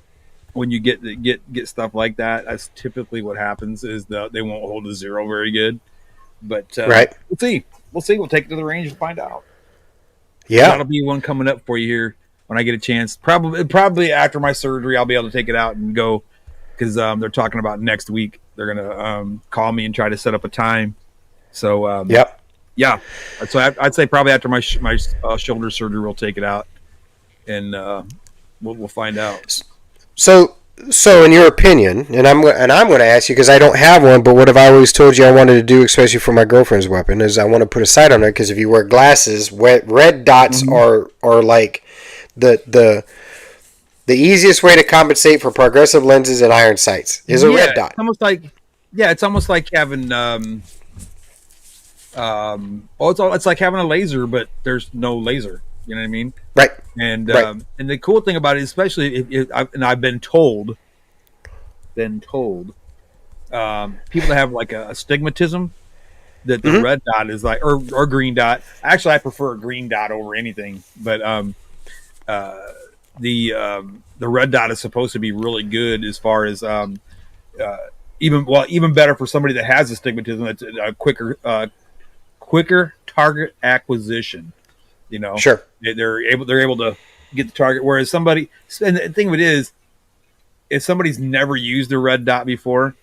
you get stuff like that. That's typically what happens is they won't hold a zero very good. But we'll see. We'll take it to the range and find out. Yeah, that'll be one coming up for you here when I get a chance. Probably after my surgery, I'll be able to take it out and go, because they're talking about next week. They're gonna call me and try to set up a time. So yeah. So I'd say probably after my shoulder surgery, we'll take it out, and we'll find out. So in your opinion, and I'm going to ask you because I don't have one, but what have I always told you I wanted to do, especially for my girlfriend's weapon, is I want to put a sight on it, because if you wear glasses, red dots are like the easiest way to compensate for progressive lenses and iron sights is a red dot. It's almost like having it's like having a laser, but there's no laser. You know what I mean? Right. And and the cool thing about it, especially if I've been told, people that have like a astigmatism, that the red dot is like, or green dot. Actually, I prefer a green dot over anything, but the red dot is supposed to be really good as far as even better for somebody that has astigmatism. It's a quicker target acquisition. You know, Sure. they're able to get the target. Whereas somebody, and the thing of it is, if somebody's never used a red dot before,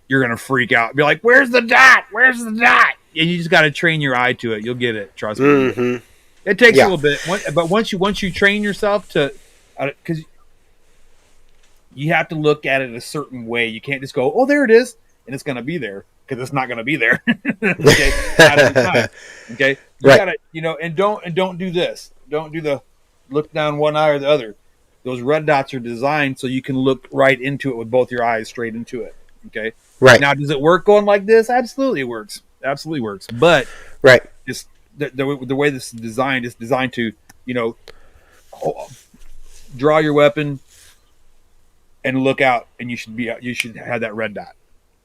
you're gonna freak out. Be like, "Where's the dot? Where's the dot?" And you just got to train your eye to it. You'll get it. Trust me. Mm-hmm. It takes a little bit, but once you train yourself to, because you have to look at it a certain way. You can't just go, "Oh, there it is," and it's gonna be there, because it's not gonna be there. Okay, not every time. Okay, you gotta, and don't do this. Don't do the look down one eye or the other. Those red dots are designed so you can look right into it with both your eyes straight into it. Okay. Right. Now, does it work going like this? Absolutely, it works. Absolutely works. But just the way this is designed to, draw your weapon and look out, and you should have that red dot.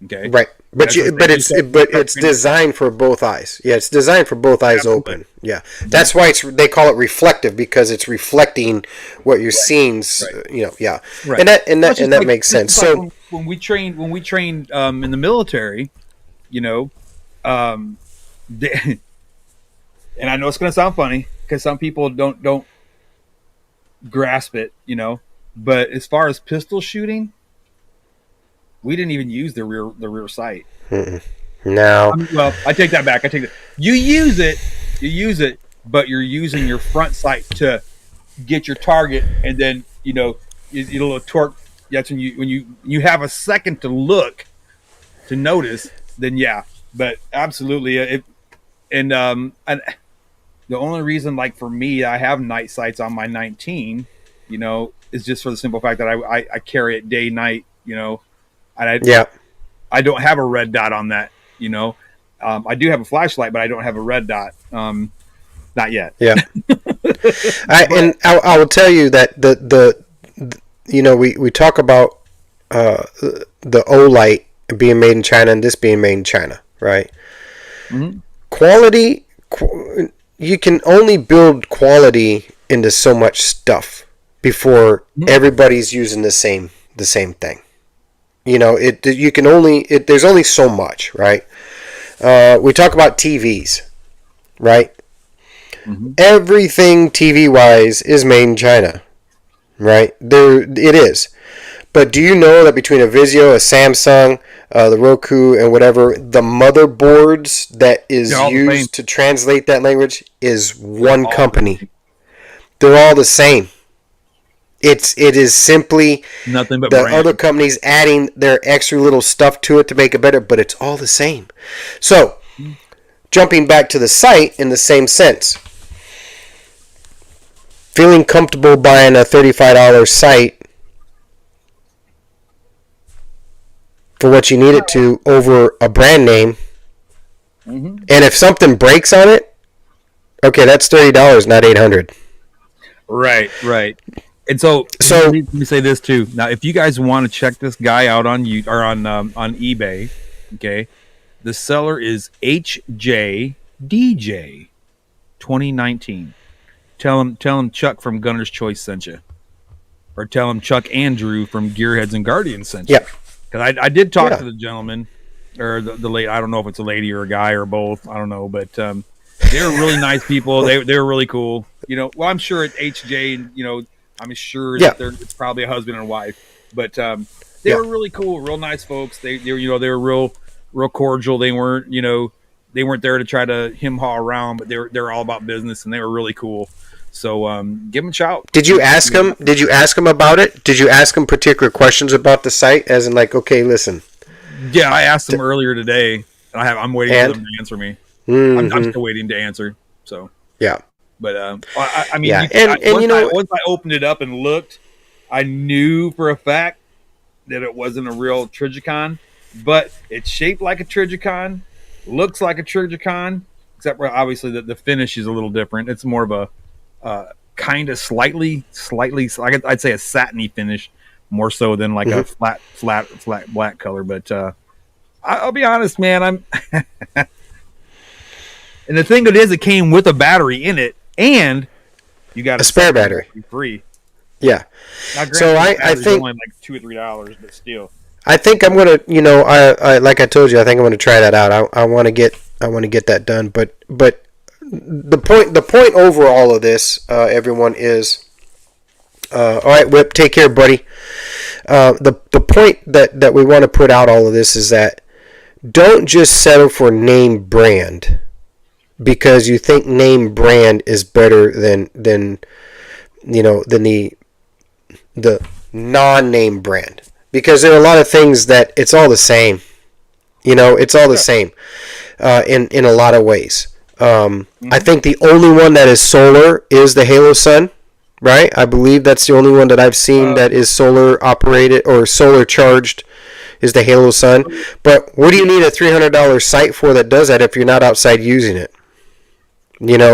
Okay. Right. But it's designed for both eyes. Yeah, it's designed for both eyes open. Yeah. That's why they call it reflective, because it's reflecting what you're seeing. Yeah. Right. And that makes sense. So like when we trained in the military, and I know it's going to sound funny because some people don't grasp it, but as far as pistol shooting, we didn't even use the rear sight. No. Well, I take that back. You use it, but you're using your front sight to get your target, and then it'll torque. That's when you have a second to look, to notice. Then but absolutely, and the only reason, like for me, I have night sights on my 19, is just for the simple fact that I carry it day night, I don't have a red dot on that, I do have a flashlight, but I don't have a red dot. Not yet. Yeah. I will tell you that we talk about the Olight being made in China and this being made in China, right? Mm-hmm. Quality, you can only build quality into so much stuff before everybody's using the same thing. You can only, there's only so much, right? We talk about TVs, right? Mm-hmm. Everything TV wise is made in China, right? It is. But do you know that between a Vizio, a Samsung, the Roku, and whatever, the motherboards that is used to translate that language is one company. They're all the same. It is simply nothing but the brand. Other companies adding their extra little stuff to it to make it better, but it's all the same. So, jumping back to the sight in the same sense, feeling comfortable buying a $35 sight for what you need it to over a brand name, and if something breaks on it, okay, that's $30, not $800. Right. And so let me say this too. Now, if you guys want to check this guy out on eBay, okay, the seller is HJDJ 2019. Tell him Chuck from Gunner's Choice sent you, or tell him Chuck Andrew from Gearheads and Guardians sent you. Yeah, because I did talk to the gentleman, or the lady. I don't know if it's a lady or a guy or both. I don't know, but they were really nice people. They were really cool. Well, I'm sure at HJ, I'm sure that it's probably a husband and wife, but they were really cool, real nice folks. They were real cordial. They weren't there to try to hem-haw around, but they were all about business, and they were really cool. So give them a shout. Did you ask him? Did you ask him about it? Did you ask him particular questions about the site, as in like, okay, listen? Yeah, I asked him earlier today, and I'm waiting for them to answer me. I'm still waiting to answer. So yeah. But I mean, once I opened it up and looked, I knew for a fact that it wasn't a real Trijicon, but it's shaped like a Trijicon, looks like a Trijicon, except for obviously the finish is a little different. It's more of a kind of slightly, I'd say a satiny finish, more so than like a flat black color. But I'll be honest, man, And the thing that is, it came with a battery in it, and you got a spare battery free. Yeah. Now, granted, So I think only like $2 or $3, but still. I think I'm gonna, I like I told you, I think I'm gonna try that out. I want to get that done. But the point over all of this, everyone, is all right. Whip, take care, buddy. The point that we want to put out all of this is that don't just settle for name brand because you think name brand is better than the non-name brand, because there are a lot of things that it's all the same. It's all the same in a lot of ways. I think the only one that is solar is the Halosun, right? I believe that's the only one that I've seen that is solar operated or solar charged is the Halosun. But what do you need a $300 site for that does that if you're not outside using it?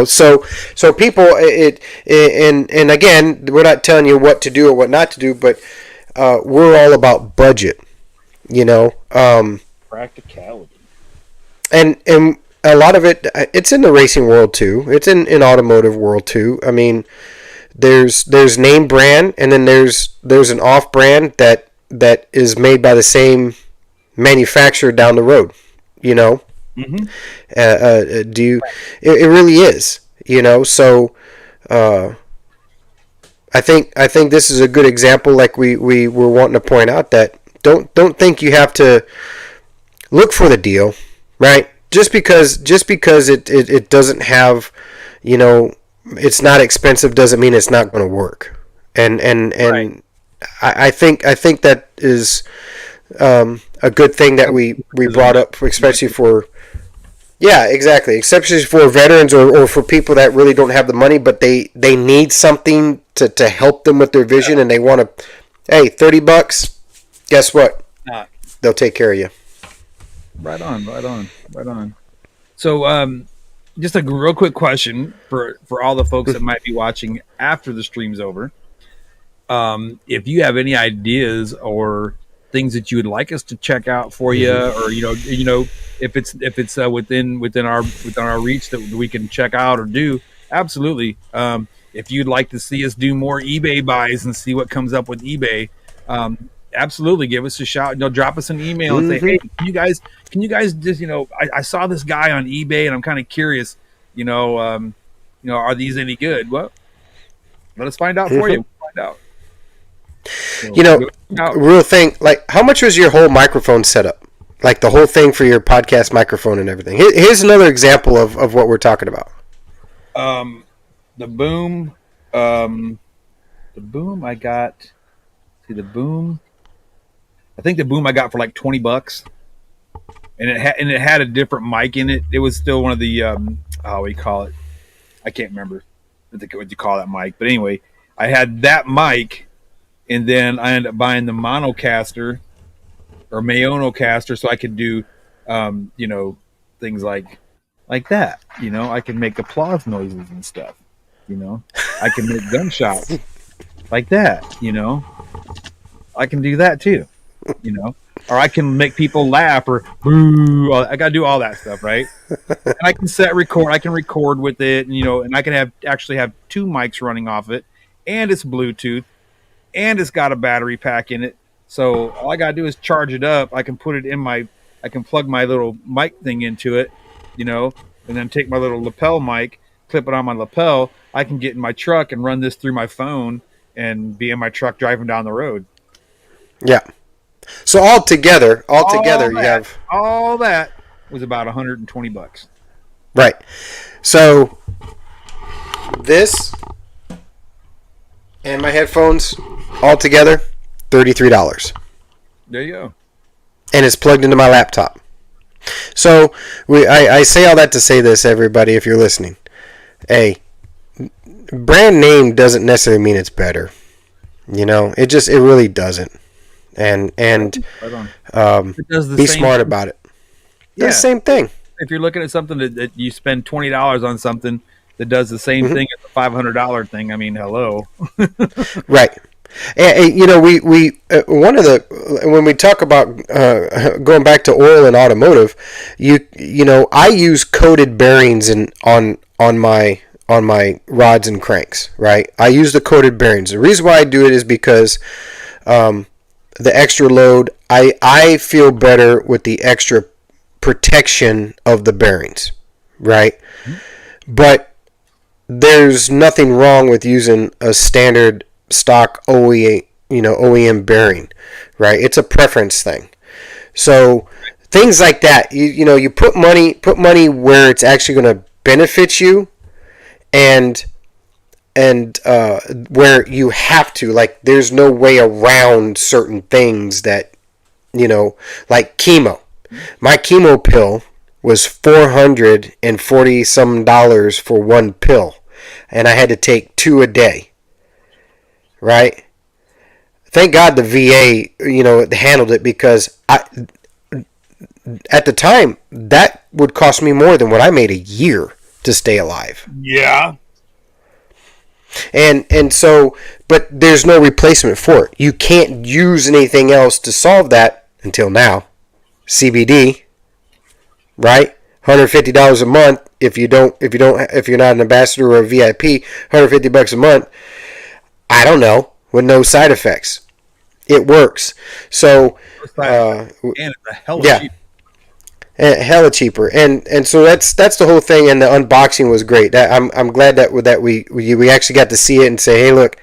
So people, and again, we're not telling you what to do or what not to do, but we're all about budget, Practicality. And a lot of it's in the racing world too. It's in automotive world too. I mean, there's name brand, and then there's an off brand that is made by the same manufacturer down the road. Mm-hmm. It really is, so I think this is a good example, like we were wanting to point out, that don't think you have to look for the deal, right? Just because it doesn't have, it's not expensive doesn't mean it's not going to work. And right. I think that is a good thing that we brought up, especially for. Yeah, exactly. Especially for veterans or for people that really don't have the money, but they need something to help them with their vision, and they want to, hey, $30, guess what? They'll take care of you. Right on. So, just a real quick question for all the folks that might be watching after the stream's over. If you have any ideas or things that you would like us to check out for you, or if it's within our reach that we can check out or do, absolutely. If you'd like to see us do more eBay buys and see what comes up with eBay, absolutely give us a shout. Drop us an email and say, hey, can you guys just I saw this guy on eBay and I'm kind of curious, are these any good? Well, let us find out for you. We'll find out. Real thing, like, how much was your whole microphone setup? Like the whole thing for your podcast microphone and everything. Here's another example of what we're talking about. The boom I got. See the boom. I think the boom I got for like $20, and it had a different mic in it. It was still one of the what do you call it? I can't remember. I think what you call that mic, but anyway, I had that mic. And then I ended up buying the Monocaster or Mayonocaster, so I could do, things like that. I can make applause noises and stuff. I can make gunshots like that. I can do that too. Or I can make people laugh or boo. I got to do all that stuff, right? And I can record. I can record with it, and I can actually have two mics running off it, and it's Bluetooth. And it's got a battery pack in it. So all I got to do is charge it up. I can put it I can plug my little mic thing into it, and then take my little lapel mic, clip it on my lapel. I can get in my truck and run this through my phone and be in my truck driving down the road. Yeah. So all together, you have. All that was about $120. Right. So this and my headphones all together, $33. There you go. And it's plugged into my laptop. So I say all that to say this, everybody, if you're listening. Hey, brand name doesn't necessarily mean it's better. It really doesn't. And be smart about it. Yeah. It's the same thing. If you're looking at something that you spend $20 on something that does the same thing as a $500 thing, I mean, hello. Right. And you know, we one of the when we talk about going back to oil and automotive, you know, I use coated bearings on my rods and cranks, right? I use the coated bearings. The reason why I do it is because the extra load, I feel better with the extra protection of the bearings, right? But there's nothing wrong with using a standard stock OEM bearing, right? It's a preference thing. So things like that, you know, you put money where it's actually going to benefit you, and where you have to, like, there's no way around certain things that, you know, like chemo. My chemo pill was $440 some for one pill, and I had to take 2 a day. Right? Thank God the VA, you know, handled it, because at the time that would cost me more than what I made a year to stay alive. Yeah. And so, but there's no replacement for it. You can't use anything else to solve that until now. CBD, right? $150 a month if you're not an ambassador or a VIP, $150 a month. I don't know, with no side effects. It works. So And it's a hell of cheap. hella cheaper, and so that's the whole thing. And the unboxing was great. I'm glad that we actually got to see it and say, hey, look,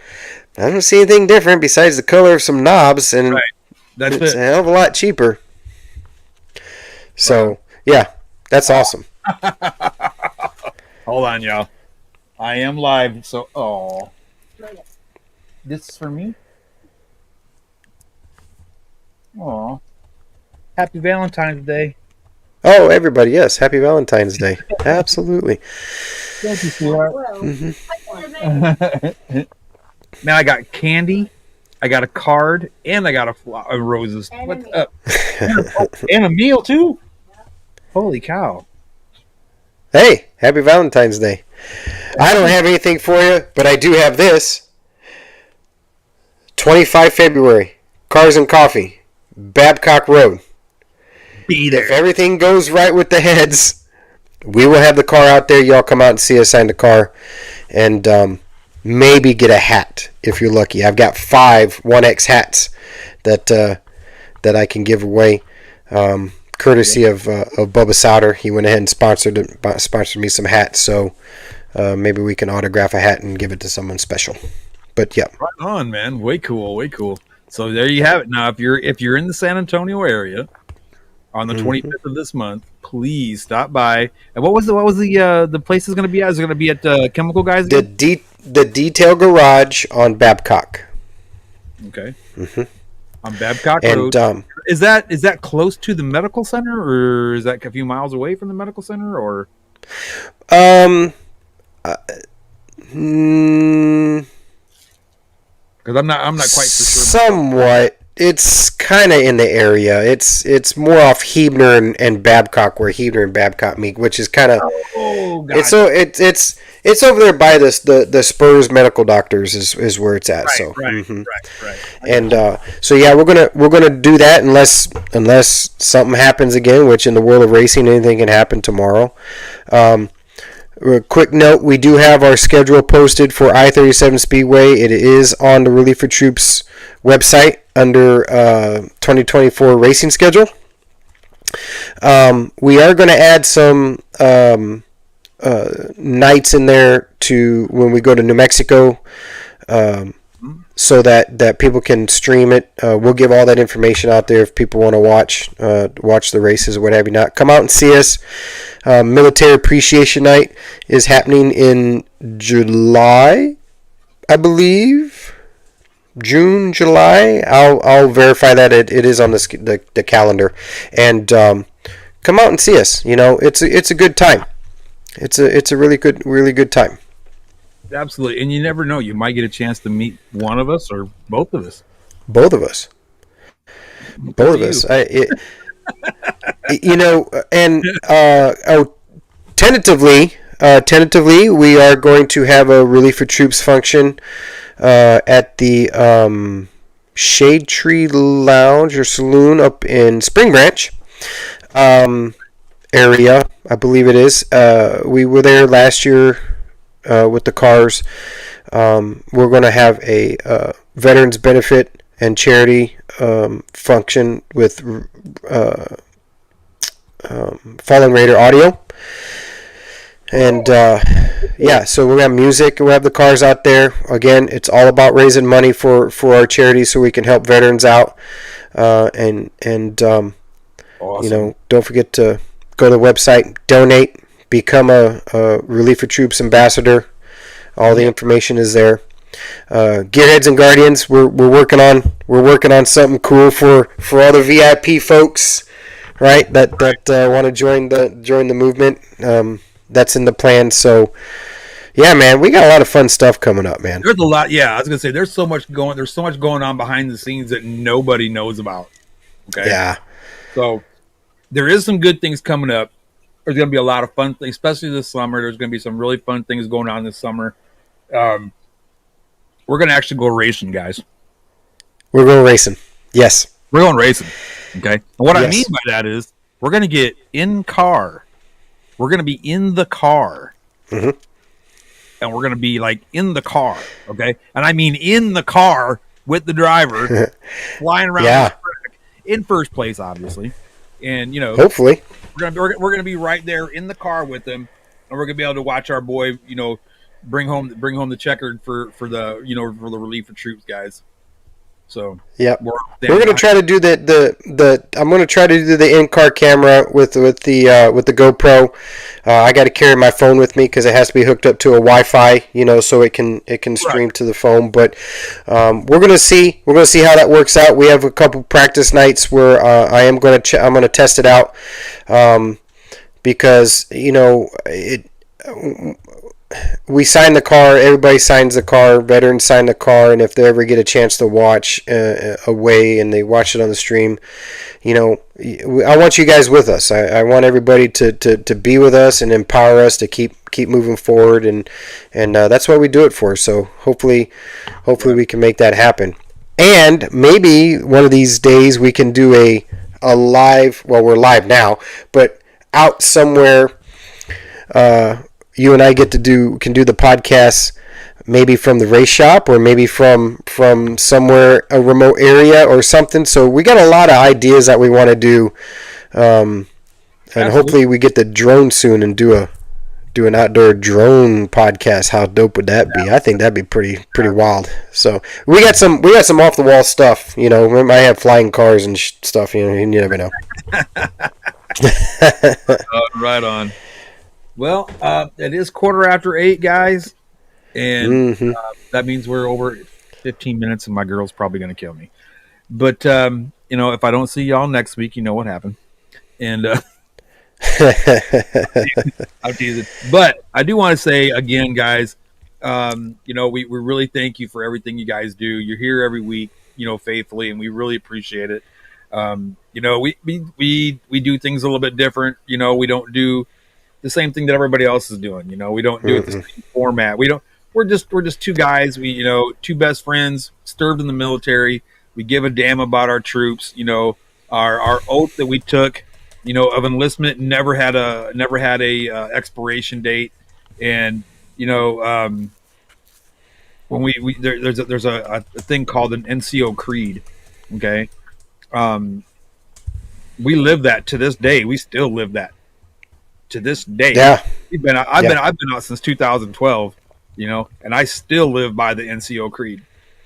I don't see anything different besides the color of some knobs, and Right. That's it's it. a hell of a lot cheaper. So yeah, that's awesome. Hold on, y'all. I am live, so this is for me. Oh, happy Valentine's Day. Oh, everybody, yes, happy Valentine's Day. Absolutely. Thank you, sweetheart. Mm-hmm. Now I got candy, I got a card, and I got a roses. What's up? And a meal too. Holy cow! Hey, happy Valentine's Day. I don't have anything for you, but I do have this. 25 February, Cars and Coffee, Babcock Road. Be If there. everything goes right with the heads, we will have the car out there. Y'all come out and see us sign the car, and maybe get a hat if you're lucky. I've got 5 1X hats that I can give away, courtesy of Bubba Souter. He went ahead and sponsored me some hats, so maybe we can autograph a hat and give it to someone special. But yeah, Right on, man. Way cool. Way cool. So there you have it. Now, if you're in the San Antonio area on the 25th of this month, please stop by. And what was the place is going to be at? Is it going to be at Chemical Guys? the Again? the Detail Garage on Babcock. Okay. Mhm. On Babcock And Road. Is that close to the medical center, or is that a few miles away from the medical center, or? Because I'm not quite so sure. Somewhat. It's kind of in the area. It's more off Hebner and Babcock, where Hebner and Babcock meet, which is kind of. Oh God. It's over there by the Spurs Medical Doctors is where it's at. So Right. and so yeah, we're gonna do that unless something happens again, which in the world of racing, anything can happen tomorrow. A quick note: we do have our schedule posted for I-37 Speedway. It is on the Relief for Troops website under 2024 racing schedule. We are going to add some nights in there to when we go to New Mexico, so that people can stream it. We'll give all that information out there if people want to watch the races or what have you. Not come out and see us. Military Appreciation Night is happening in July, I believe. June, July. I'll verify that it is on the calendar, and come out and see us. You know, it's a good time. It's a really good time. Absolutely, and you never know. You might get a chance to meet one of us or both of us. Both of us. You know, and tentatively, we are going to have a Relief for Troops function at the Shade Tree Lounge or Saloon up in Spring Branch area, I believe it is. We were there last year with the cars. We're going to have a veterans benefit and charity function with Fallen Raider Audio. And yeah, so we'll have music. We'll have the cars out there. Again, it's all about raising money for our charity so we can help veterans out. And awesome. You know, don't forget to go to the website, donate, become a Relief for Troops ambassador. All the information is there. Gearheads and Guardians, we're working on something cool for all the VIP folks, right? That want to join the movement. That's in the plan. So, yeah, man, we got a lot of fun stuff coming up, man. There's a lot. Yeah, I was gonna say there's so much going on behind the scenes that nobody knows about. Okay. Yeah. So there is some good things coming up. There's gonna be a lot of fun things, especially this summer. There's gonna be some really fun things going on this summer. We're gonna actually go racing, guys. We're going racing. Yes. We're going racing. Okay. And what Yes. I mean by that is we're gonna get in car. We're going to be in the car, mm-hmm. and we're going to be like in the car, okay? And I mean in the car with the driver, flying around the track in first place, obviously. And you know, hopefully, we're going to be right there in the car with them, and we're going to be able to watch our boy, you know, bring home the checkered for the for the Relief for Troops guys. So yeah, we're going to try to do the I'm going to try to do the in-car camera with the GoPro. I got to carry my phone with me because it has to be hooked up to a Wi-Fi, you know, so it can stream to the phone. But we're going to see how that works out. We have a couple practice nights where I'm going to test it out because you know we sign the car, everybody signs the car, veterans sign the car, and if they ever get a chance to watch away and they watch it on the stream, you know, I want you guys with us. I want everybody to be with us and empower us to keep moving forward, and that's what we do it for. So hopefully we can make that happen. And maybe one of these days we can do a live, well, we're live now, but out somewhere, you and I can do the podcast maybe from the race shop or maybe from somewhere, a remote area or something. So we got a lot of ideas that we want to do, and hopefully we get the drone soon and do an outdoor drone podcast. How dope would that be? I think that'd be pretty wild. So we got some off the wall stuff. You know, we might have flying cars and stuff. You know, you never know. Right on. Well, it is 8:15, guys, and that means we're over 15 minutes, and my girl's probably going to kill me. But you know, if I don't see y'all next week, you know what happened. And I'm teasing. But I do want to say again, guys, you know, we really thank you for everything you guys do. You're here every week, you know, faithfully, and we really appreciate it. You know, we do things a little bit different. You know, we don't do the same thing that everybody else is doing. You know, we don't do it the same format. We're just two guys. We, you know, two best friends, served in the military. We give a damn about our troops. You know, our oath that we took, you know, of enlistment never had a expiration date. And you know, when there's a thing called an NCO creed. Okay, we live that to this day. We still live that to this day. Yeah, I've been out since 2012, you know, and I still live by the NCO creed.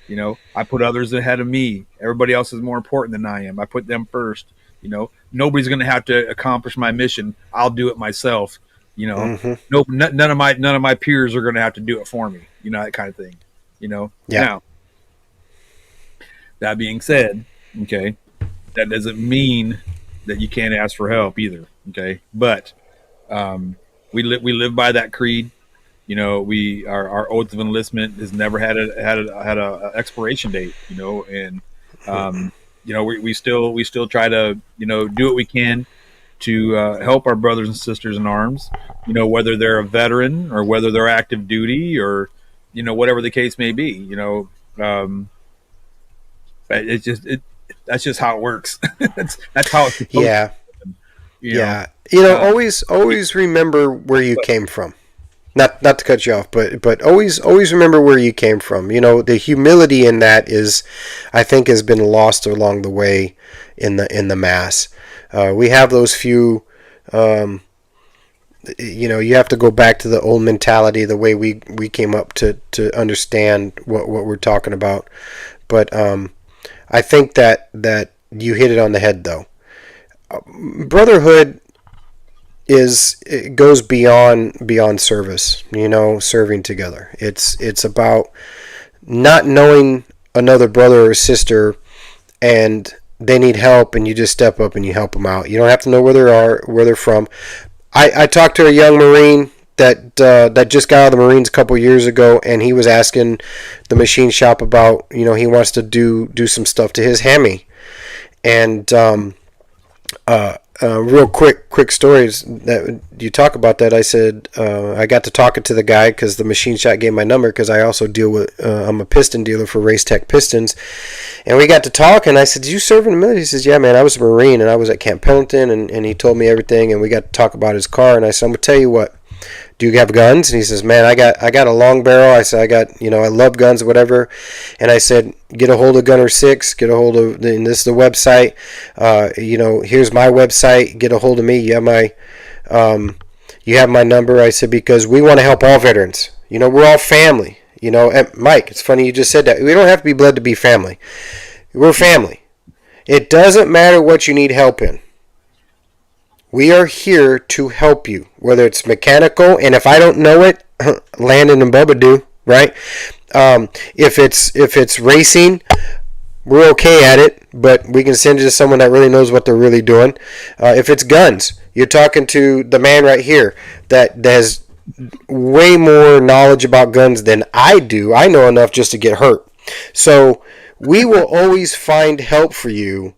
You know, I put others ahead of me. Everybody else is more important than I am. I put them first. You know, nobody's going to have to accomplish my mission. I'll do it myself. You know, none of my peers are going to have to do it for me. You know, that kind of thing. You know. Yeah. Now, that being said, okay, that doesn't mean that you can't ask for help either. Okay, but we live by that creed. You know, our oath of enlistment has never had a expiration date. You know, and you know, we still try to, you know, do what we can to help our brothers and sisters in arms. You know, whether they're a veteran or whether they're active duty or whatever the case may be, it's just that's just how it works. that's how it's supposed Yeah. to happen, Yeah. Uh, Always remember where you came from. Not to cut you off, but always remember where you came from. The humility in that I think has been lost along the way in the mass. We have those few. You have to go back to the old mentality, the way we came up to understand what we're talking about. But I think that you hit it on the head, though. Brotherhood it goes beyond service, serving together. It's about not knowing another brother or sister and they need help, and you just step up and you help them out. You don't have to know where they're from. I talked to a young Marine that just got out of the Marines a couple years ago, and he was asking the machine shop about, he wants to do some stuff to his Hemi. And real quick stories that you talk about that. I said I got to talking to the guy because the machine shop gave my number, because I also deal with I'm a piston dealer for Race Tech Pistons, and we got to talk, and I said, "Did you serve in the military?" He says, "Yeah, man, I was a Marine and I was at Camp Pendleton," and he told me everything, and we got to talk about his car, and I said, "I'm gonna tell you what. Do you have guns?" And he says, "Man, I got a long barrel." I said, I love guns, whatever. And I said, "Get a hold of Gunner 6, get a hold of, and this is the website. Here's my website. Get a hold of me. You have my number." I said, because we want to help all veterans. We're all family. And Mike, it's funny you just said that. We don't have to be blood to be family. We're family. It doesn't matter what you need help in. We are here to help you, whether it's mechanical, and if I don't know it, Landon and Bubba do, right? If it's racing, we're okay at it, but we can send you to someone that really knows what they're really doing. If it's guns, you're talking to the man right here that has way more knowledge about guns than I do. I know enough just to get hurt. So we will always find help for you.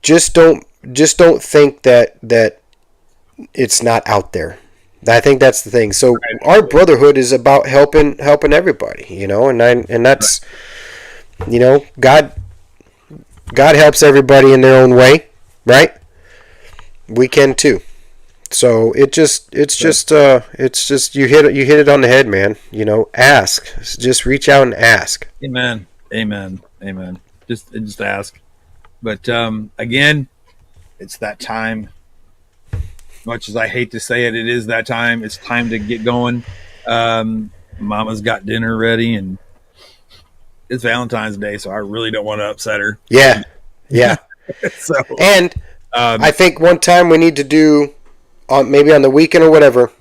Just don't think that it's not out there. I think that's the thing. So our brotherhood is about helping everybody, and that's, God helps everybody in their own way, right? We can too. So it's just you hit it on the head, man. Ask. Just reach out and ask. Amen. Just ask. But again, it's that time. Much as I hate to say it, it is that time. It's time to get going. Mama's got dinner ready, and it's Valentine's Day, so I really don't want to upset her. Yeah. So, and I think one time we need to do, maybe on the weekend or whatever.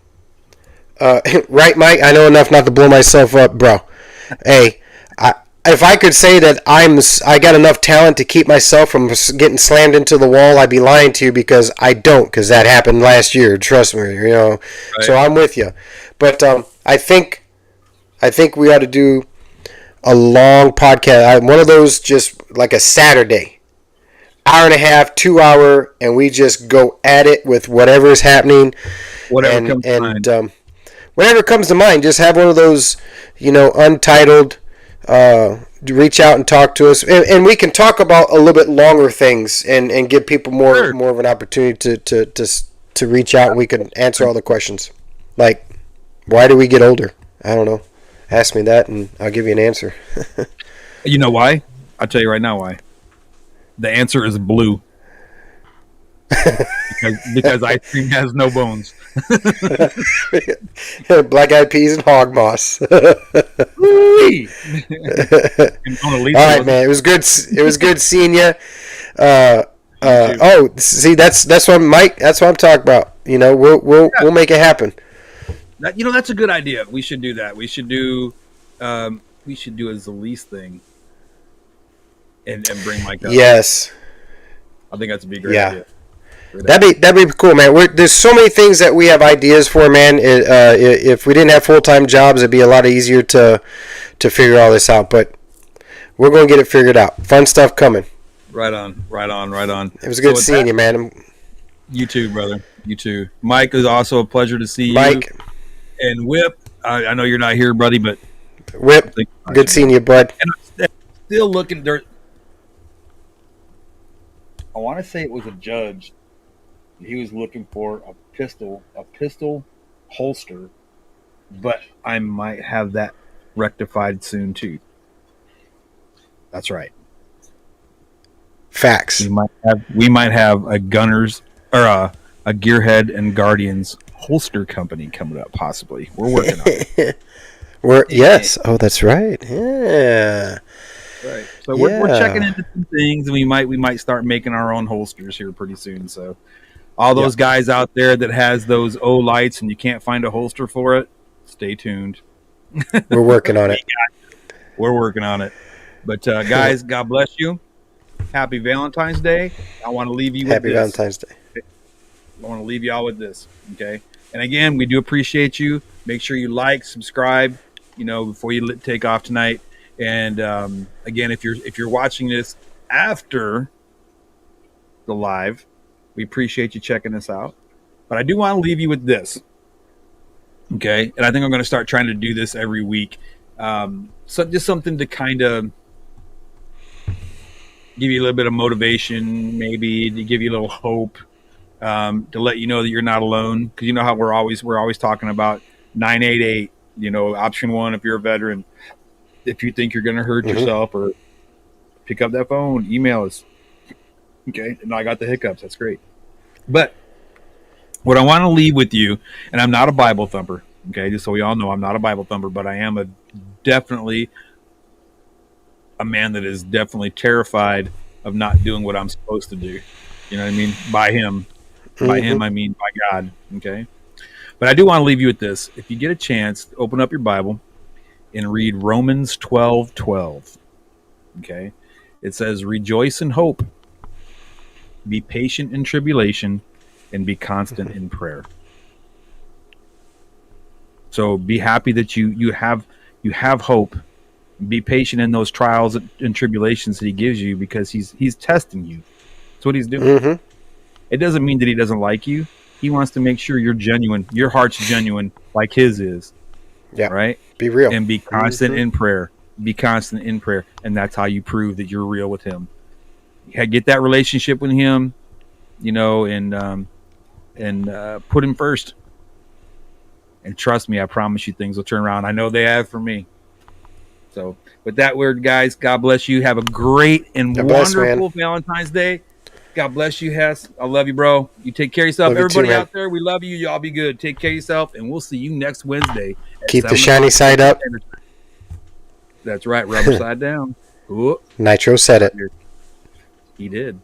Right, Mike? I know enough not to blow myself up, bro. Hey, if I could say that I got enough talent to keep myself from getting slammed into the wall, I'd be lying to you, because I don't, because that happened last year. Trust me, Right. So I'm with you. But I think we ought to do a long podcast. One of those, just like a Saturday, hour and a half, 2 hour, and we just go at it with whatever is happening. Whatever comes to mind. Whatever comes to mind. Just have one of those, untitled. Reach out and talk to us, and we can talk about a little bit longer things, and give people more of an opportunity to reach out, and we can answer all the questions. Like, why do we get older? I don't know. Ask me that, and I'll give you an answer. You know why? I'll tell you right now why. The answer is blue. because ice cream has no bones. Black eyed peas and hog moss. All right, man. It was good. It was good seeing you. See, that's what Mike. That's what I'm talking about. We'll make it happen. That's a good idea. We should do that. We should do a Zalise thing, and bring Mike up. Yes. I think that's a great idea. That'd be cool, man. There's so many things that we have ideas for, man. If we didn't have full-time jobs, it'd be a lot easier to figure all this out. But we're going to get it figured out. Fun stuff coming. Right on. It was good seeing you, man. You too, brother. You too. Mike, it was also a pleasure to see you. Mike. And Whip, I know you're not here, buddy, but Whip, good seeing you, bud. And I'm still looking there. I want to say it was a judge. He was looking for a pistol holster, but I might have that rectified soon too. That's right. Facts. We might have a Gunners or a Gearhead and Guardians holster company coming up. Possibly, we're working on it. Yes. Oh, that's right. Yeah. Right. So we're checking into some things, and we might start making our own holsters here pretty soon. So all those guys out there that has those lights and you can't find a holster for it, stay tuned. We're working on it. We're working on it. But guys, God bless you. Happy Valentine's Day. I want to leave you with Happy Valentine's Day. I want to leave you all with this. Okay. And again, we do appreciate you. Make sure you like, subscribe, before you take off tonight. And again, if you're watching this after the live, we appreciate you checking us out. But I do want to leave you with this. Okay. And I think I'm going to start trying to do this every week. So just something to kind of give you a little bit of motivation, maybe to give you a little hope, to let you know that you're not alone. Because you know how we're always talking about 988, option 1 if you're a veteran. If you think you're going to hurt yourself, or pick up that phone, email us. Okay. And I got the hiccups. That's great. But what I want to leave with you, and I'm not a Bible thumper. Okay. Just so we all know, I'm not a Bible thumper, but I am definitely a man that is definitely terrified of not doing what I'm supposed to do. You know what I mean? By him. By him, I mean by God. Okay. But I do want to leave you with this. If you get a chance, open up your Bible and read Romans 12:12. Okay. It says, rejoice in hope, be patient in tribulation, and be constant in prayer. So be happy that you have hope. Be patient in those trials and tribulations that he gives you, because he's testing you. That's what he's doing. It doesn't mean that he doesn't like you. He wants to make sure you're genuine. Your heart's genuine, like his is. Yeah. Right? Be real. And be constant in prayer. Be constant in prayer. And that's how you prove that you're real with him. Get that relationship with him, and put him first. And trust me, I promise you things will turn around. I know they have for me. So with that word, guys, God bless you. Have a great and wonderful Valentine's Day. God bless you, Hess. I love you, bro. You take care of yourself. Love you Everybody too, out there, we love you. Y'all be good. Take care of yourself, and we'll see you next Wednesday. Keep the shiny side up. That's right. Rubber side down. Ooh. Nitro said it. He did.